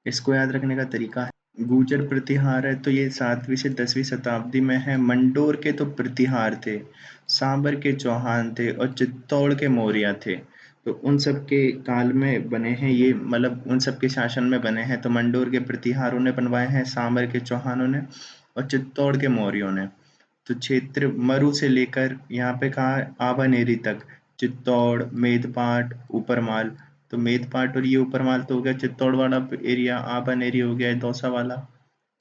इसको याद रखने का तरीका है, गुर्जर प्रतिहार है तो ये 7वीं से 10वीं शताब्दी में है। मंडोर के तो प्रतिहार थे, सांबर के चौहान थे और चित्तौड़ के मौर्य थे। तो उन सब के काल में बने हैं ये, मतलब उन सब के शासन में बने हैं। तो मंडोर के प्रतिहारों ने बनवाए हैं, सांबर के चौहानों ने और चित्तौड़ के मौर्यों ने। तो क्षेत्र मरु से लेकर यहाँ पे कहा आबानेरी तक, चित्तौड़, मेदपाट, ऊपरमाल। तो मेदपाट और ये ऊपरमाल तो हो गया चित्तौड़ वाला एरिया, आबानेरी हो गया दौसा वाला,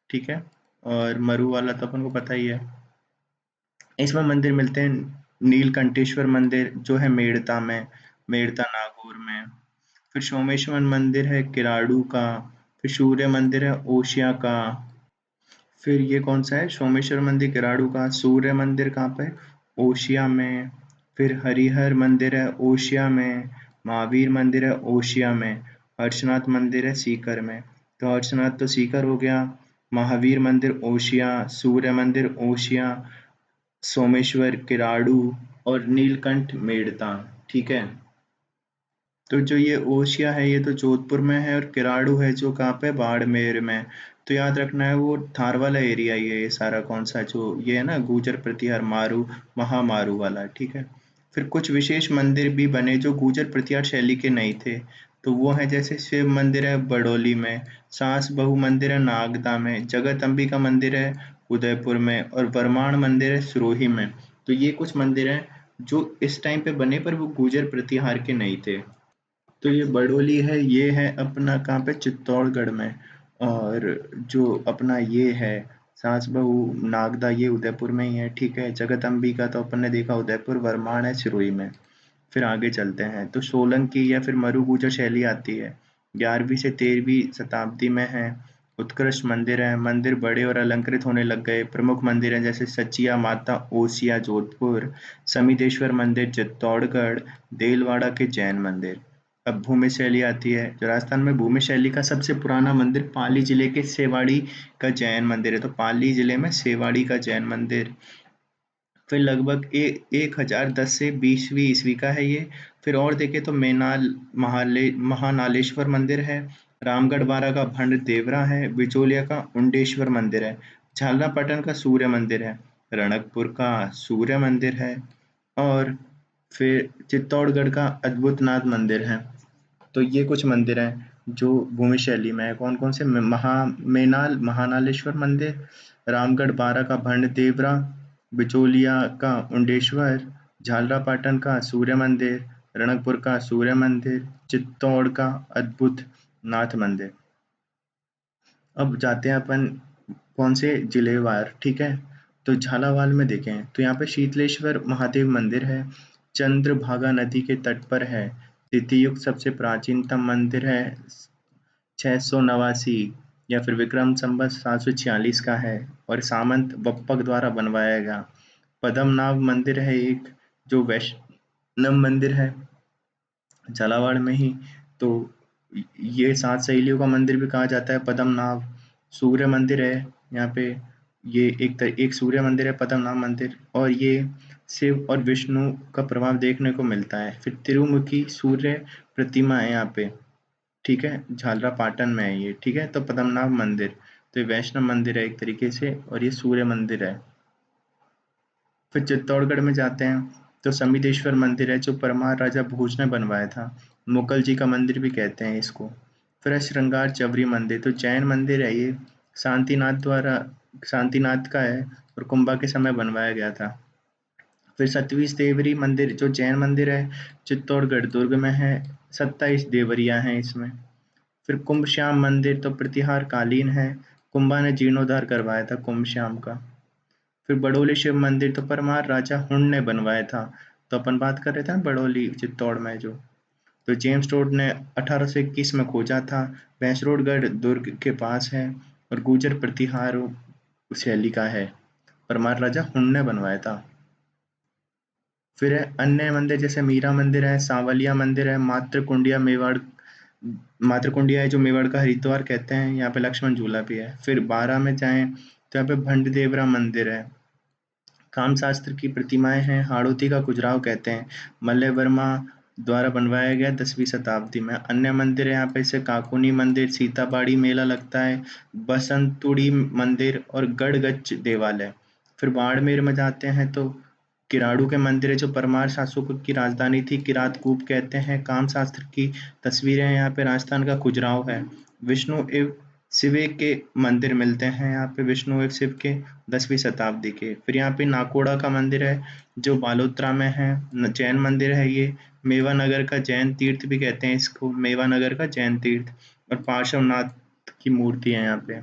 ठीक है। और मरु वाला तो अपन को पता ही है। इसमें मंदिर मिलते हैं, नीलकंठेश्वर मंदिर जो है मेड़ता में, मेड़ता नागौर में। फिर सोमेश्वर मंदिर है किराड़ू का। फिर सूर्य मंदिर है ओशिया का। फिर ये कौन सा है, सोमेश्वर मंदिर किराड़ू का, सूर्य मंदिर कहाँ पे, ओशिया में। फिर हरिहर मंदिर है ओशिया में, महावीर मंदिर है ओशिया में, हर्षनाथ मंदिर है सीकर में। तो हर्षनाथ तो सीकर हो गया, महावीर मंदिर ओशिया, सूर्य मंदिर ओशिया, सोमेश्वर किराड़ू और नीलकंठ मेड़ता, ठीक है। तो जो ये ओशिया है ये तो जोधपुर में है और किराड़ू है जो कहाँ पे, बाड़मेर में। तो याद रखना है वो थार वाला एरिया ही है ये सारा, कौन सा जो ये है ना गुर्जर प्रतिहार मारू, महामारू वाला, ठीक है। फिर कुछ विशेष मंदिर भी बने जो गुर्जर प्रतिहार शैली के नहीं थे, तो वो है जैसे शिव मंदिर है बड़ौली में, सास बहु मंदिर है नागदा में, जगत अंबिका मंदिर है उदयपुर में और वरमाण मंदिर है सिरोही में। तो ये कुछ मंदिर हैं जो इस टाइम पे बने पर वो गुर्जर प्रतिहार के नहीं थे। तो ये बड़ोली है, ये है अपना कहाँ पे, चित्तौड़गढ़ में। और जो अपना ये है सास बहू नागदा, ये उदयपुर में ही है, ठीक है। जगत अंबिका तो अपन ने देखा उदयपुर, वरमाण है सिरोही में। फिर आगे चलते हैं तो सोलंकी या फिर मरुगुजा शैली आती है, 11वीं से 13वीं शताब्दी में है। उत्कृष्ट मंदिर है। मंदिर बड़े और अलंकृत होने लग गए। प्रमुख मंदिर हैं जैसे सचिया माता ओसिया जोधपुर, समिदेश्वर मंदिर चित्तौड़गढ़, देलवाड़ा के जैन मंदिर। अब भूमि शैली आती है। जो राजस्थान में भूमि शैली का सबसे पुराना मंदिर पाली जिले के सेवाड़ी का जैन मंदिर है। तो पाली जिले में सेवाड़ी का जैन मंदिर फिर लगभग 1010 से 20वीं ईस्वी का है ये। फिर और देखें तो मेनाल महानालेश्वर मंदिर है। रामगढ़ बारा का भंड देवरा है। बिचौलिया का उंडेश्वर मंदिर है। झालरापाटन का सूर्य मंदिर है। रणकपुर का सूर्य मंदिर है। और फिर चित्तौड़गढ़ का अद्भुतनाथ मंदिर है। तो ये कुछ मंदिर हैं जो भूमि शैली में है। कौन कौन से? महानालेश्वर मंदिर, रामगढ़ बारा का भंड देवरा, बिचौलिया का उंडेश्वर, झालरापाटन का सूर्य मंदिर, रणकपुर का सूर्य मंदिर, चित्तौड़ का अद्भुत नाथ मंदिर। अब जाते हैं अपन कौन से जिलेवार, ठीक है। तो झालावाड़ में देखें तो यहाँ पे शीतलेश्वर महादेव मंदिर है। चंद्रभागा नदी के तट पर है। द्वितीय युग सबसे प्राचीनतम मंदिर है। 689 या फिर विक्रम संवत 746 का है और सामंत बप्पक द्वारा बनवाया गया। पद्मनाभ मंदिर है एक, जो वैष्णव मंदिर है झालावाड़ में ही। तो ये 7 सहेलियों का मंदिर भी कहा जाता है पद्मनाभ। सूर्य मंदिर है यहाँ पे। ये एक सूर्य मंदिर है पद्मनाभ मंदिर, और ये शिव और विष्णु का प्रभाव देखने को मिलता है। फिर तिरुमुखी सूर्य प्रतिमा है यहाँ पे, ठीक है। झालरापाटन में है ये, ठीक है। तो पद्मनाभ मंदिर, तो ये वैष्णव मंदिर है एक तरीके से, और ये सूर्य मंदिर है। फिर चित्तौड़गढ़ में जाते हैं तो समिदेश्वर मंदिर है, जो परमार राजा भोज ने बनवाया था। मुगल जी का मंदिर भी कहते हैं इसको। फिर है श्रृंगार चवरी मंदिर, तो जैन मंदिर है ये। शांतिनाथ का है और कुंभा के समय बनवाया गया था। फिर 27 देवरी मंदिर जो जैन मंदिर है, चित्तौड़गढ़ दुर्ग में है। 27 देवरियां हैं इसमें। फिर कुंभ श्याम मंदिर तो प्रतिहार कालीन है। कुंभा ने जीर्णोद्धार करवाया था कुंभ श्याम का। फिर बड़ोली शिव मंदिर तो परमार राजा हुन ने बनवाया था। तो अपन बात कर रहे थे ना बड़ोली चित्तौड़ में जो, तो जेम्स टोड ने 1821 में खोजा था। भैंसरोडगढ़ दुर्ग के पास है और गुर्जर प्रतिहार शैली का है। परमार राजा हुन ने बनवाया था। फिर है अन्य मंदिर जैसे मीरा मंदिर है, सांवलिया मंदिर है, मातृकुंडिया है जो मेवाड़ का हरिद्वार कहते हैं। यहाँ पे लक्ष्मण झूला भी है। फिर बारा में जाएं तो यहाँ पे भंडदेवरा मंदिर है। कामशास्त्र की प्रतिमाएं हैं। हाड़ौती का खजुराहो कहते हैं। मल्ल वर्मा द्वारा बनवाया गया 10वीं शताब्दी में। अन्य मंदिर है यहाँ पे जैसे काकुनी मंदिर, सीताबाड़ी मेला लगता है, बसंतुड़ी मंदिर और गड़गच देवालय। फिर बाड़मेर में जाते हैं तो किराड़ू के मंदिर है जो परमार शासकों की राजधानी थी। किरात कूप कहते हैं। कामशास्त्र की तस्वीरें हैं यहाँ पे। राजस्थान का खजुराहो है। विष्णु एवं शिव के मंदिर मिलते हैं यहाँ पे, विष्णु एवं शिव के 10वीं शताब्दी के। फिर यहाँ पे नाकोड़ा का मंदिर है जो बालोतरा में है। जैन मंदिर है ये। मेवानगर का जैन तीर्थ भी कहते हैं इसको, मेवानगर का जैन तीर्थ। और पार्श्वनाथ की मूर्ति है यहाँ पे।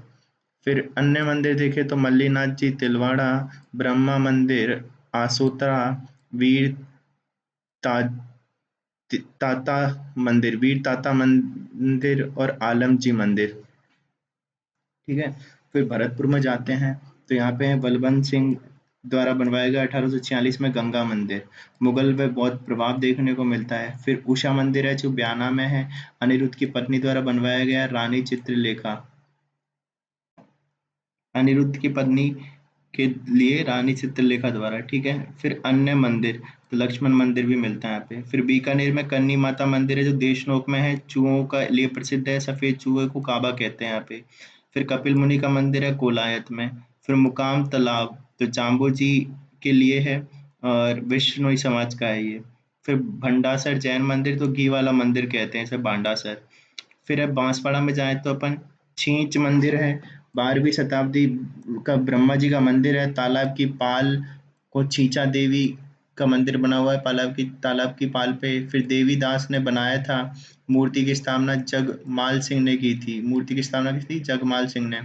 फिर अन्य मंदिर देखें तो मल्लीनाथ जी तिलवाड़ा, ब्रह्मा मंदिर आसोतरा, वीर ता, ताता वीर ताता मंदिर और आलम जी मंदिर, ठीक है। फिर भरतपुर में जाते हैं तो यहाँ पे है बलवंत सिंह द्वारा बनवाया गया 1846 में गंगा मंदिर। मुगल व बौद्ध प्रभाव देखने को मिलता है। फिर उषा मंदिर है जो ब्याना में है। अनिरुद्ध की पत्नी द्वारा बनवाया गया। रानी चित्रलेखा, अनिरुद्ध की पत्नी के लिए रानी चित्रलेखा द्वारा, ठीक है। फिर अन्य मंदिर तो लक्ष्मण मंदिर भी मिलता है यहाँ पे। फिर बीकानेर में करनी माता मंदिर है जो देशनोक में है। चूहों का लिए प्रसिद्ध है। सफेद चूहे को काबा कहते हैं यहाँ पे। फिर कपिल मुनि का मंदिर है कोलायत में। फिर मुकाम तालाब तो जाम्बू जी के लिए है और विश्नोई समाज का है ये। फिर भंडासर जैन मंदिर तो घी वाला मंदिर कहते हैं इसे, भांडासर। फिर अब बांसवाड़ा में जाए तो अपन छींच मंदिर है। 12वीं शताब्दी का ब्रह्मा जी का मंदिर है। तालाब की पाल को छींचा देवी का मंदिर बना हुआ है तालाब की पाल पे। फिर देवी दास ने बनाया था। मूर्ति की स्थापना जगमाल सिंह ने की थी। मूर्ति की स्थापना की थी जगमाल सिंह ने।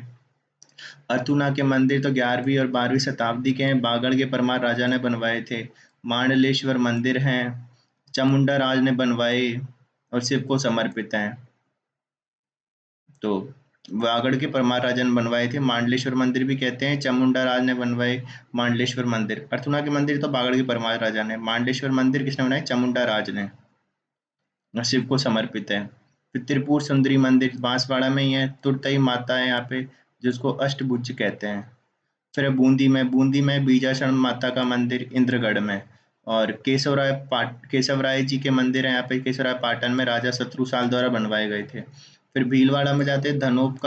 अतुना के मंदिर तो 11वीं और 12वीं शताब्दी के हैं। बागड़ के परमार राजा ने बनवाए थे। मांडलेश्वर मंदिर हैं, चामुंडा राज ने बनवाए और शिव को समर्पित हैं। तो वागड़ के परमार राजा ने बनवाए थे। मांडलेश्वर मंदिर भी कहते हैं चामुंडा राज ने बनवाए मांडलेश्वर मंदिर। अर्थुना के मंदिर तो बागड़ के परमार राजा ने। मांडलेश्वर मंदिर किसने बनाए? चामुंडा राज ने, शिव को समर्पित है। फिर त्रिपुर सुंदरी मंदिर बांसवाड़ा में ही है। तुरतई माता है यहाँ पे, जिसको अष्टभुज कहते हैं। फिर है बूंदी में बीजासन माता का मंदिर इंद्रगढ़ में। और केशवराय जी के मंदिर है यहाँ पे, केशवराय पाटन में राजा शत्रुसाल द्वारा बनवाए गए थे। फिर भीलवाड़ा में जाते हैं, धनोप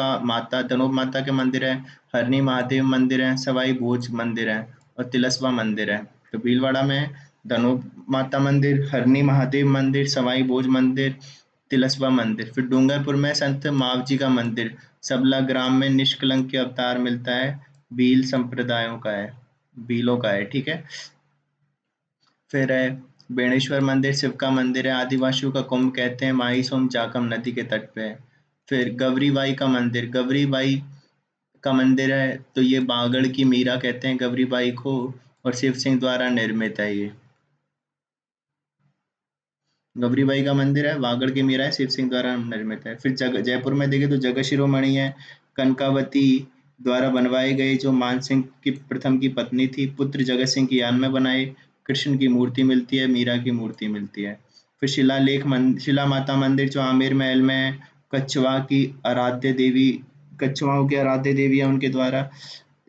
माता के मंदिर है। हरनी महादेव मंदिर है, सवाई भोज मंदिर है और तिलस्वा मंदिर है। तो भीलवाड़ा में धनोप माता मंदिर, हरनी महादेव मंदिर, सवाई भोज मंदिर, तिलस्वा मंदिर। फिर डूंगरपुर में संत मावजी का मंदिर, सबला ग्राम में निष्कलंक के अवतार मिलता है, भील संप्रदायों का है, भीलों का है, ठीक है। फिर है बेणेश्वर मंदिर, शिव का मंदिर है, आदिवासियों का कुंभ कहते हैं, माही सोम जाकम नदी के तट पे है। फिर गौरीबाई का मंदिर, गौरीबाई का मंदिर है, तो ये बागड़ की मीरा कहते हैं गौरीबाई को, और शिव सिंह द्वारा निर्मित है ये। गौरीबाई का मंदिर है, वागड़ की मीरा है, शिव सिंह द्वारा निर्मित है। फिर जयपुर में देखें तो जगत शिरोमणि है, कनकावती द्वारा बनवाए गए, जो मान सिंह की प्रथम की पत्नी थी, पुत्र जगत सिंह की याद में बनाए। कृष्ण की मूर्ति मिलती है, मीरा की मूर्ति मिलती है। फिर शिला माता मंदिर जो आमेर महल में है, कछवा की आराध्य देवी, कछुआओं की आराध्य देवी है उनके द्वारा।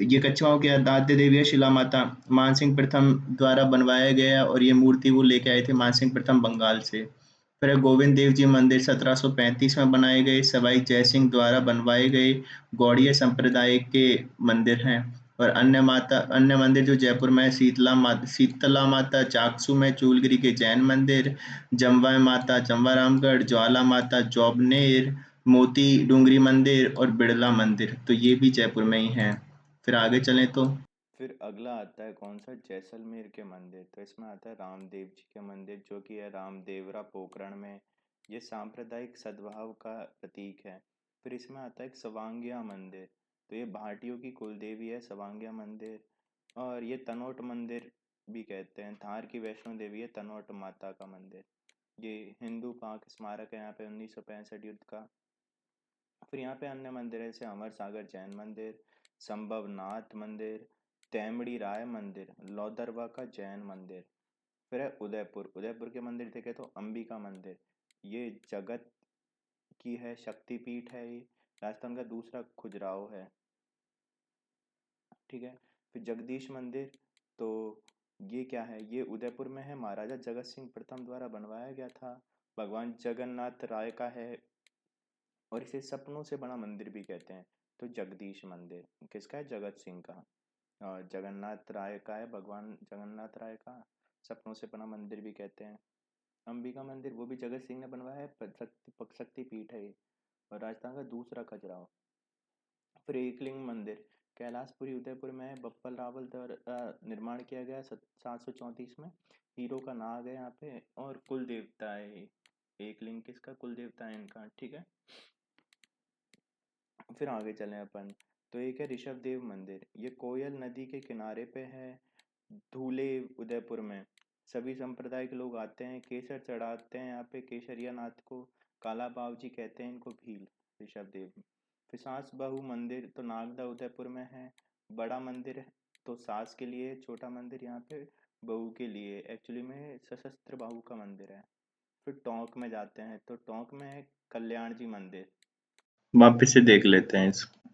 ये कछुआओं की आराध्य देवी है शिला माता, मानसिंह प्रथम द्वारा बनवाया गया, और ये मूर्ति वो लेके आए थे मानसिंह प्रथम बंगाल से। फिर है गोविंद देव जी मंदिर 1735 में बनाए गए, सवाई जयसिंह द्वारा बनवाए गए, गौड़ीय संप्रदाय के मंदिर हैं। और अन्य मंदिर जो जयपुर में है, शीतला माता चाकसू में, चूलगिरी के जैन मंदिर, जमवा माता जमवारामगढ़, ज्वाला माता जौबनेर, मोती डूंगरी मंदिर और बिड़ला मंदिर, तो ये भी जयपुर में ही हैं। फिर आगे चलें तो फिर अगला आता है कौन सा? जैसलमेर के मंदिर। तो इसमें आता है रामदेव जी के मंदिर, जो कि है रामदेवरा पोखरण में। ये सांप्रदायिक सद्भाव का प्रतीक है। फिर इसमें आता है एक सवांगिया मंदिर, तो ये भाटियों की कुलदेवी है सवांगिया मंदिर। और ये तनोट मंदिर भी कहते हैं, धार की वैष्णो देवी है तनोट माता का मंदिर। ये हिंदू पाक स्मारक है यहाँ पे 1965 युद्ध का। फिर यहाँ पे अन्य मंदिर है, जैसे अमर सागर जैन मंदिर, संभवनाथ मंदिर, तैमड़ी राय मंदिर, लौदरवा का जैन मंदिर। फिर है उदयपुर के मंदिर देखे तो अंबिका मंदिर, ये जगत की है शक्तिपीठ है ये, राजस्थान का दूसरा खजुराहो है, ठीक है। फिर जगदीश मंदिर, तो ये क्या है? ये उदयपुर में है, महाराजा जगत सिंह प्रथम द्वारा बनवाया गया था, भगवान जगन्नाथ राय का है, और इसे सपनों से बड़ा मंदिर भी कहते हैं। तो जगदीश मंदिर किसका है? जगत सिंह का। और जगन्नाथ राय का है, भगवान जगन्नाथ राय का, सपनों से बना मंदिर भी कहते हैं। अंबिका मंदिर वो भी जगत सिंह ने बनवाया है, शक्ति पीठ है ये, और राजस्थान का दूसरा खजुराहो। फिर एकलिंग मंदिर कैलाशपुरी उदयपुर में है, बप्पल रावल द्वारा निर्माण किया गया 734 में, हीरो का नाग है यहाँ पे, और कुल देवता है ये। एकलिंग किसका कुल देवता है? इनका, ठीक है। फिर आगे चलें अपन, तो एक है ऋषभ देव मंदिर, ये कोयल नदी के किनारे पे है, धूले उदयपुर में। सभी संप्रदाय के लोग आते हैं, केसर चढ़ाते हैं यहाँ पे केसरिया नाथ को, काला बाव जी कहते हैं इनको भील, ऋषभ देव। फिर सास बहू मंदिर तो नागदा उदयपुर में है, बड़ा मंदिर है तो सास के लिए, छोटा मंदिर यहाँ पे बहू के लिए, एक्चुअली में सशस्त्र बाहू का मंदिर है। फिर टोंक में जाते हैं, तो टोंक में है कल्याण जी मंदिर, वापिस से देख लेते हैं इसको।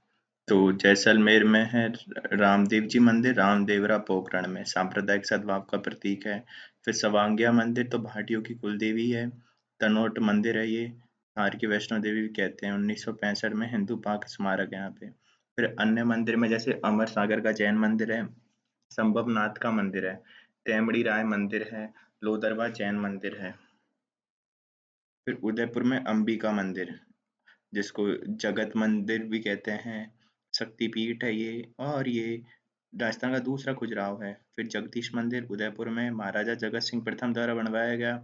तो जैसलमेर में है रामदेव जी मंदिर, रामदेवरा पोखरण में, सांप्रदायिक सद्भाव का प्रतीक है। फिर सवांगिया मंदिर तो भाटियों की कुलदेवी है, तनोट मंदिर है ये, हार की वैष्णो देवी भी कहते हैं, 1965 में हिंदू पाक स्मारक है यहाँ पे। फिर अन्य मंदिर में जैसे अमर सागर का जैन मंदिर है, संभवनाथ का मंदिर है, तैमड़ी राय मंदिर है, लोदरवा जैन मंदिर है। फिर उदयपुर में अंबिका मंदिर, जिसको जगत मंदिर भी कहते हैं, शक्तिपीठ है ये, और ये राजस्थान का दूसरा खजुराहो है। फिर जगदीश मंदिर उदयपुर में महाराजा जगत सिंह प्रथम द्वारा बनवाया गया,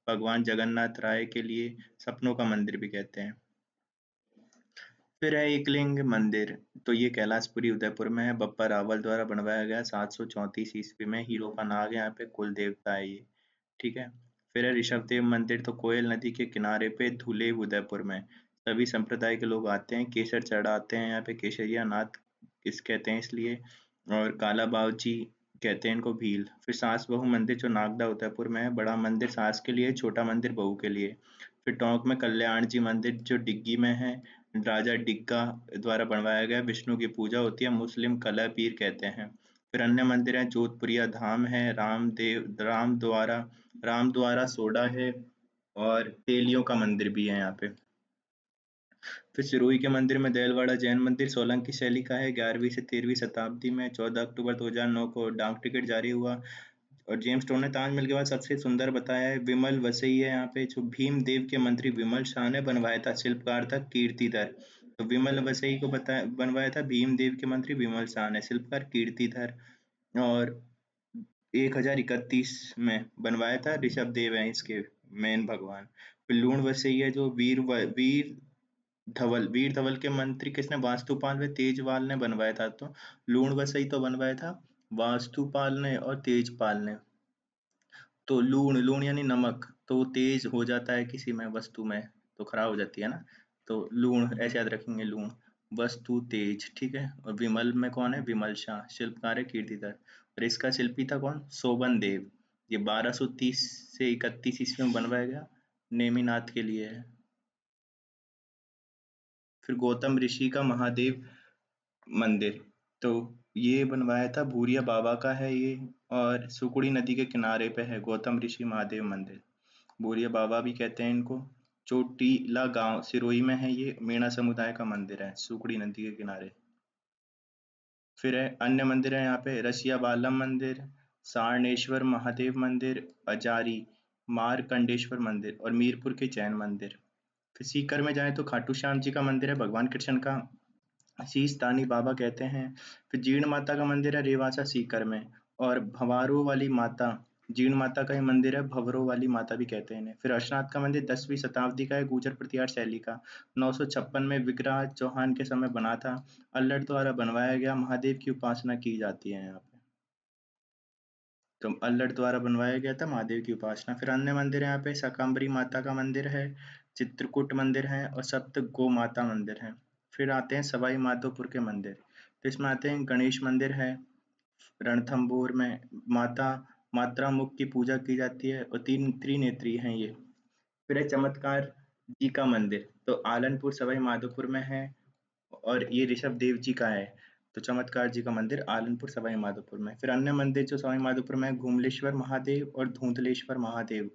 भगवान जगन्नाथ राय के लिए सपनों का मंदिर भी कहते हैं। फिर है एकलिंग मंदिर, तो ये कैलाशपुरी उदयपुर में है, बप्पा रावल द्वारा बनवाया गया 734 ईस्वी में, हीरो का नाग है यहाँ पे, कुल देवता है ये, ठीक है। फिर है ऋषभ देव मंदिर, तो कोयल नदी के किनारे पे धुले उदयपुर में, सभी संप्रदाय के लोग आते हैं, केसर चढ़ाते हैं यहाँ पे, केसरिया नाथ किस कहते हैं इसलिए, और काला बावची कहते हैं इनको भील। फिर सास बहू मंदिर जो नागदा उदयपुर में है, बड़ा मंदिर सास के लिए, छोटा मंदिर बहू के लिए। फिर टोंक में कल्याण जी मंदिर जो डिग्गी में है, राजा डिग्गा द्वारा बनवाया गया, विष्णु की पूजा होती है, मुस्लिम कलह पीर कहते हैं। फिर अन्य मंदिर है, जोधपुरिया धाम है, राम द्वारा सोडा है, और तेलियों का मंदिर भी है यहाँ पे। फिर सिरोही के मंदिर में देलवाड़ा जैन मंदिर सोलंकी शैली का है, 11वीं से 13वीं शताब्दी में, 14 अक्टूबर 2009 को डाक टिकट जारी हुआ। और जेम्स टोन ने ताजमहल के बाद सबसे सुंदर बताया है, विमल वसई है यहाँ पे, जो भीम देव के मंत्री विमल शाह ने बनवाया था, शिल्पकार था कीर्तिधर। तो विमल वसई को बताया बनवाया था भीम देव के मंत्री विमल शाह ने, शिल्पकार कीर्तिधर। और 1031 में बनवाया था, ऋषभ देव है इसके मेन भगवान। फिर लूण वसई है जो वीर धवल के मंत्री किसने, वास्तुपाल व तेजपाल ने बनवाया था। तो लूण वसई तो बनवाया था वास्तुपाल ने और तेजपाल ने। तो लूण लूण यानी नमक, तो वो तेज हो जाता है किसी में वस्तु में तो खराब हो जाती है ना, तो लूण ऐसे याद रखेंगे, लूण वस्तु तेज, ठीक है। और विमल में कौन है, विमल शाह, शिल्पकार है कीर्तिधर। और इसका शिल्पी था कौन, शोभन देव। ये 1230 से 31 ईस्वी में बनवाया गया, नेमिनाथ के लिए है। फिर गौतम ऋषि का महादेव मंदिर, तो ये बनवाया था भूरिया बाबा का है ये, और सुकुड़ी नदी के किनारे पे है गौतम ऋषि महादेव मंदिर, भूरिया बाबा भी कहते हैं इनको। चोटीला गांव सिरोही में है, ये मीणा समुदाय का मंदिर है, सुकुड़ी नदी के किनारे। फिर है अन्य मंदिर है यहाँ पे, रसिया बालम मंदिर, सारनेश्वर महादेव मंदिर, अजारी मारकंडेश्वर मंदिर, और मीरपुर के जैन मंदिर। फिर सीकर में जाए तो खाटू श्याम जी का मंदिर है, भगवान कृष्ण का शीश दानी बाबा कहते हैं। फिर जीर्ण माता का मंदिर है रेवासा सीकर में, और भंवारों वाली माता, जीर्ण माता का ही मंदिर है, भंवरों वाली माता भी कहते हैं इन्हें। फिर अर्शनाथ का मंदिर 10वीं शताब्दी का है, गुर्जर प्रतिहार शैली का, 956 में विग्रहराज चौहान के समय बना था, अल्लड़ द्वारा बनवाया गया, महादेव की उपासना की जाती है यहाँ पे। तो अल्लड़ द्वारा बनवाया गया था, महादेव की उपासना। फिर अन्य मंदिर यहाँ पे शाकंभरी माता का मंदिर है, चित्रकूट मंदिर है, और सप्त गो माता मंदिर है। फिर आते हैं सवाई माधोपुर के मंदिर, तो इसमें आते हैं गणेश मंदिर है, रणथंभौर में माता मात्रा मुख की पूजा की जाती है, और तीन त्रिनेत्री हैं ये। फिर है चमत्कार जी का मंदिर, तो आलनपुर सवाई माधोपुर में है, और ये ऋषभ देव जी का है। तो चमत्कार जी का मंदिर आलनपुर सवाई माधोपुर में। फिर अन्य मंदिर जो सवाई माधोपुर में है, घुमलेश्वर महादेव और धूंतलेश्वर महादेव।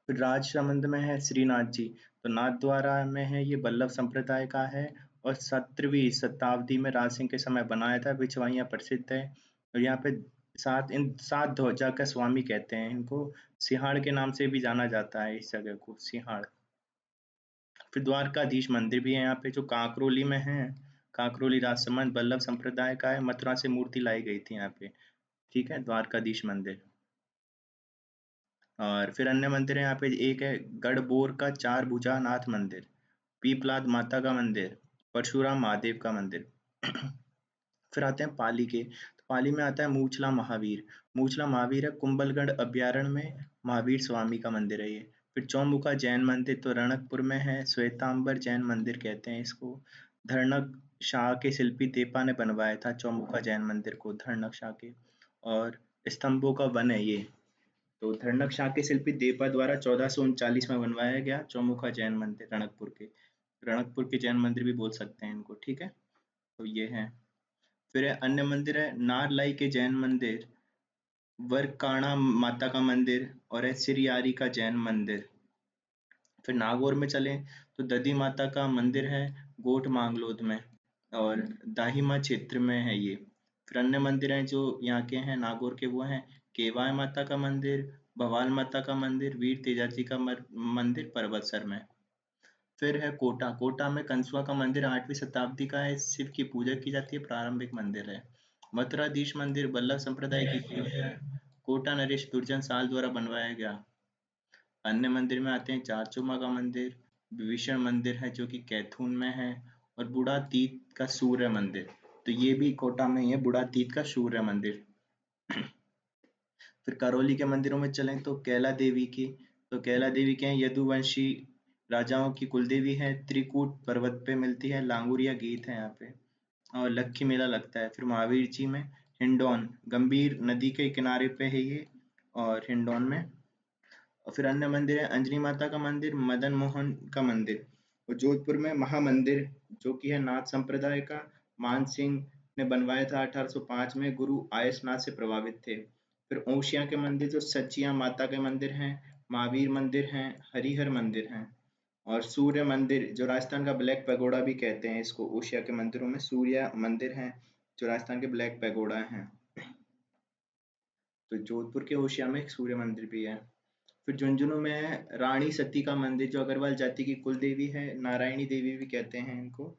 फिर राजसमंद में है श्रीनाथ जी, तो नाथ द्वारा में है, ये बल्लभ संप्रदाय का है, और 17वीं शताब्दी में राज सिंह के समय बनाया था, बिछवाइयाँ प्रसिद्ध है। और यहाँ पे सात ध्वजा का स्वामी कहते हैं इनको, सिंहाड़ के नाम से भी जाना जाता है इस जगह को, सिंहाड़। फिर द्वारकाधीश मंदिर भी है यहाँ पे, जो कांकरोली में है, कांकरोली राजसमंद बल्लभ संप्रदाय का है, मथुरा से मूर्ति लाई गई थी यहाँ पे, ठीक है, द्वारकाधीश मंदिर। और फिर अन्य मंदिर है यहाँ पे, एक है गढ़बोर का चार भुजा नाथ मंदिर, पीपलाद माता का मंदिर, परशुराम महादेव का मंदिर। फिर आते हैं पाली के, तो पाली में आता है मूछला महावीर, मूछला महावीर है, कुंभलगढ़ अभ्यारण्य में महावीर स्वामी का मंदिर है ये। फिर चौमुखा जैन मंदिर, तो रणकपुर में है, श्वेतांबर जैन मंदिर कहते हैं इसको, धरणक शाह के शिल्पी देपा ने बनवाया था चौमुखा जैन मंदिर को, धरणक शाह के। और स्तंभों का वन है ये, तो धरणक शाह के शिल्पी देपा द्वारा 1439 में बनवाया गया चौमुखा जैन मंदिर, रणकपुर के जैन मंदिर भी बोल सकते हैं इनको, ठीक है। तो ये है। फिर है अन्य मंदिर है नारलाई के जैन मंदिर, वरकाणा माता का मंदिर, और है सिरियारी का जैन मंदिर। फिर नागौर में चले तो दधी माता का मंदिर है, गोठ मांगलोद में, और दाहिमा क्षेत्र में है ये। फिर अन्य मंदिर हैं जो यहाँ के हैं नागौर के, वो हैं केवाय माता का मंदिर, भवाल माता का मंदिर, वीर तेजाजी का मंदिर पर्वतसर में। फिर है कोटा, कोटा में कंसुआ का मंदिर 8वीं शताब्दी का है, शिव की पूजा की जाती है, प्रारंभिक मंदिर है। मथुराधीश मंदिर बल्लभ संप्रदाय की पूजा है, कोटा नरेश दुर्जन साल द्वारा बनवाया गया। अन्य मंदिर में आते हैं चारचूमा का मंदिर, विभीषण मंदिर है जो कि कैथून में है, और बुढ़ातीत का सूर्य मंदिर, तो ये भी कोटा में ही है, बुढ़ातीत का सूर्य मंदिर। फिर करौली के मंदिरों में चलें तो कैला देवी की, तो कैला देवी के हैं यदुवंशी राजाओं की कुलदेवी है, त्रिकूट पर्वत पे मिलती है, लांगुरिया गीत है यहाँ पे, और लक्खी मेला लगता है। फिर महावीर जी में हिंडौन, गंभीर नदी के किनारे पे है ये, और हिंडौन में। और फिर अन्य मंदिर है अंजनी माता का मंदिर, मदन मोहन का मंदिर, और जोधपुर में महामंदिर जो कि है नाथ संप्रदाय का, मान सिंह ने बनवाया था 1805 में, गुरु आयसनाथ से प्रभावित थे। फिर ओशिया के मंदिर जो सचिया माता के मंदिर हैं, महावीर मंदिर हैं, हरिहर मंदिर हैं, और सूर्य मंदिर जो राजस्थान का ब्लैक पैगोडा भी कहते हैं इसको, ओशिया के मंदिरों में सूर्य मंदिर हैं जो राजस्थान के ब्लैक पैगोडा हैं। तो जोधपुर के ओशिया में एक सूर्य मंदिर भी है। फिर झुंझुनू में है रानी सती का मंदिर जो अग्रवाल जाति की कुल देवी है, नारायणी देवी भी कहते हैं इनको।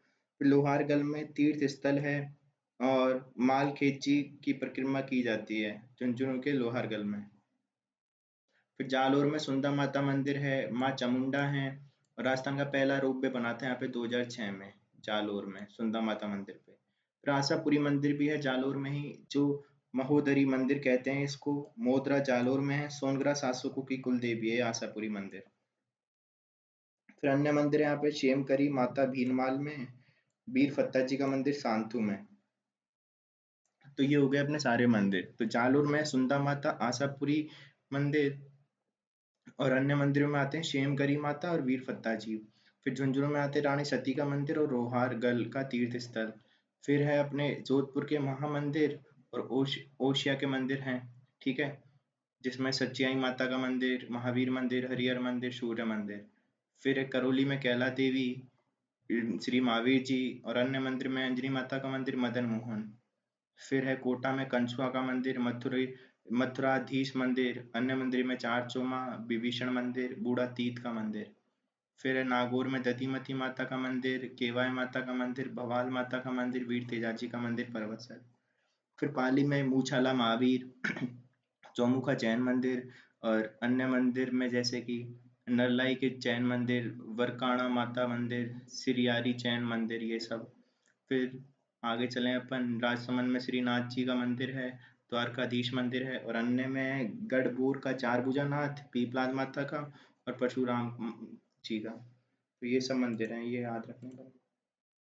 फिर लोहारगल में तीर्थ स्थल है, और माल खेची की परिक्रमा की जाती है झुंझुनू के लोहारगल में। फिर जालोर में सुंदर माता मंदिर है, माँ चामुंडा है, और राजस्थान का पहला रोप वे बना था यहाँ पे 2006 में, जालोर में सुंदर माता मंदिर पे। फिर आशापुरी मंदिर भी है जालोर में ही, जो महोदरी मंदिर कहते हैं इसको, मोदरा जालोर में है, सोनगरा शासकों की कुल देवी है आशापुरी मंदिर। फिर अन्य मंदिर यहाँ पे शेमकरी माता भीनमाल में, बीर फत्ता जी का मंदिर सांथू में। तो ये हो गए अपने सारे मंदिर। तो जालोर में सुंदा माता, आशापुरी मंदिर, और अन्य मंदिरों में आते हैं शेमकरी माता और वीर फत्ता जी। फिर झुंझुनू में आते हैं रानी सती का मंदिर और रोहारगल का तीर्थ स्थल। फिर है अपने जोधपुर के महामंदिर और ओशिया के मंदिर हैं, ठीक है, जिसमें सच्चियाई माता का मंदिर, महावीर मंदिर, हरिहर मंदिर, सूर्य मंदिर। फिर है करौली में कैला देवी, श्री महावीर जी, और अन्य मंदिर में अंजनी माता का मंदिर, मदन मोहन। फिर है कोटा में कंसुआ का मंदिर, मथुराधीश मंदिर, अन्य मंदिर में चार चौमा, विभीषण मंदिर, बूढ़ा तीत का मंदिर। फिर है नागौर में दधिमती माता का मंदिर, केवाय माता का मंदिर, भवाल माता का मंदिर, वीर तेजाजी का मंदिर, पर्वतसर। फिर पाली में मूछाला महावीर, चौमुखा जैन मंदिर, और अन्य मंदिर में जैसे कि नरलाई के जैन मंदिर, वरकाणा माता मंदिर, सिरियारी जैन मंदिर, ये सब। फिर आगे चले अपन, राजसमंद में श्रीनाथ जी का मंदिर है, द्वारकाधीश मंदिर है, और अन्य में गढ़बूर का चारभुजा नाथ, पीपलाद माता का, और परशुराम जी का। तो ये सब मंदिर हैं, ये याद रखने का।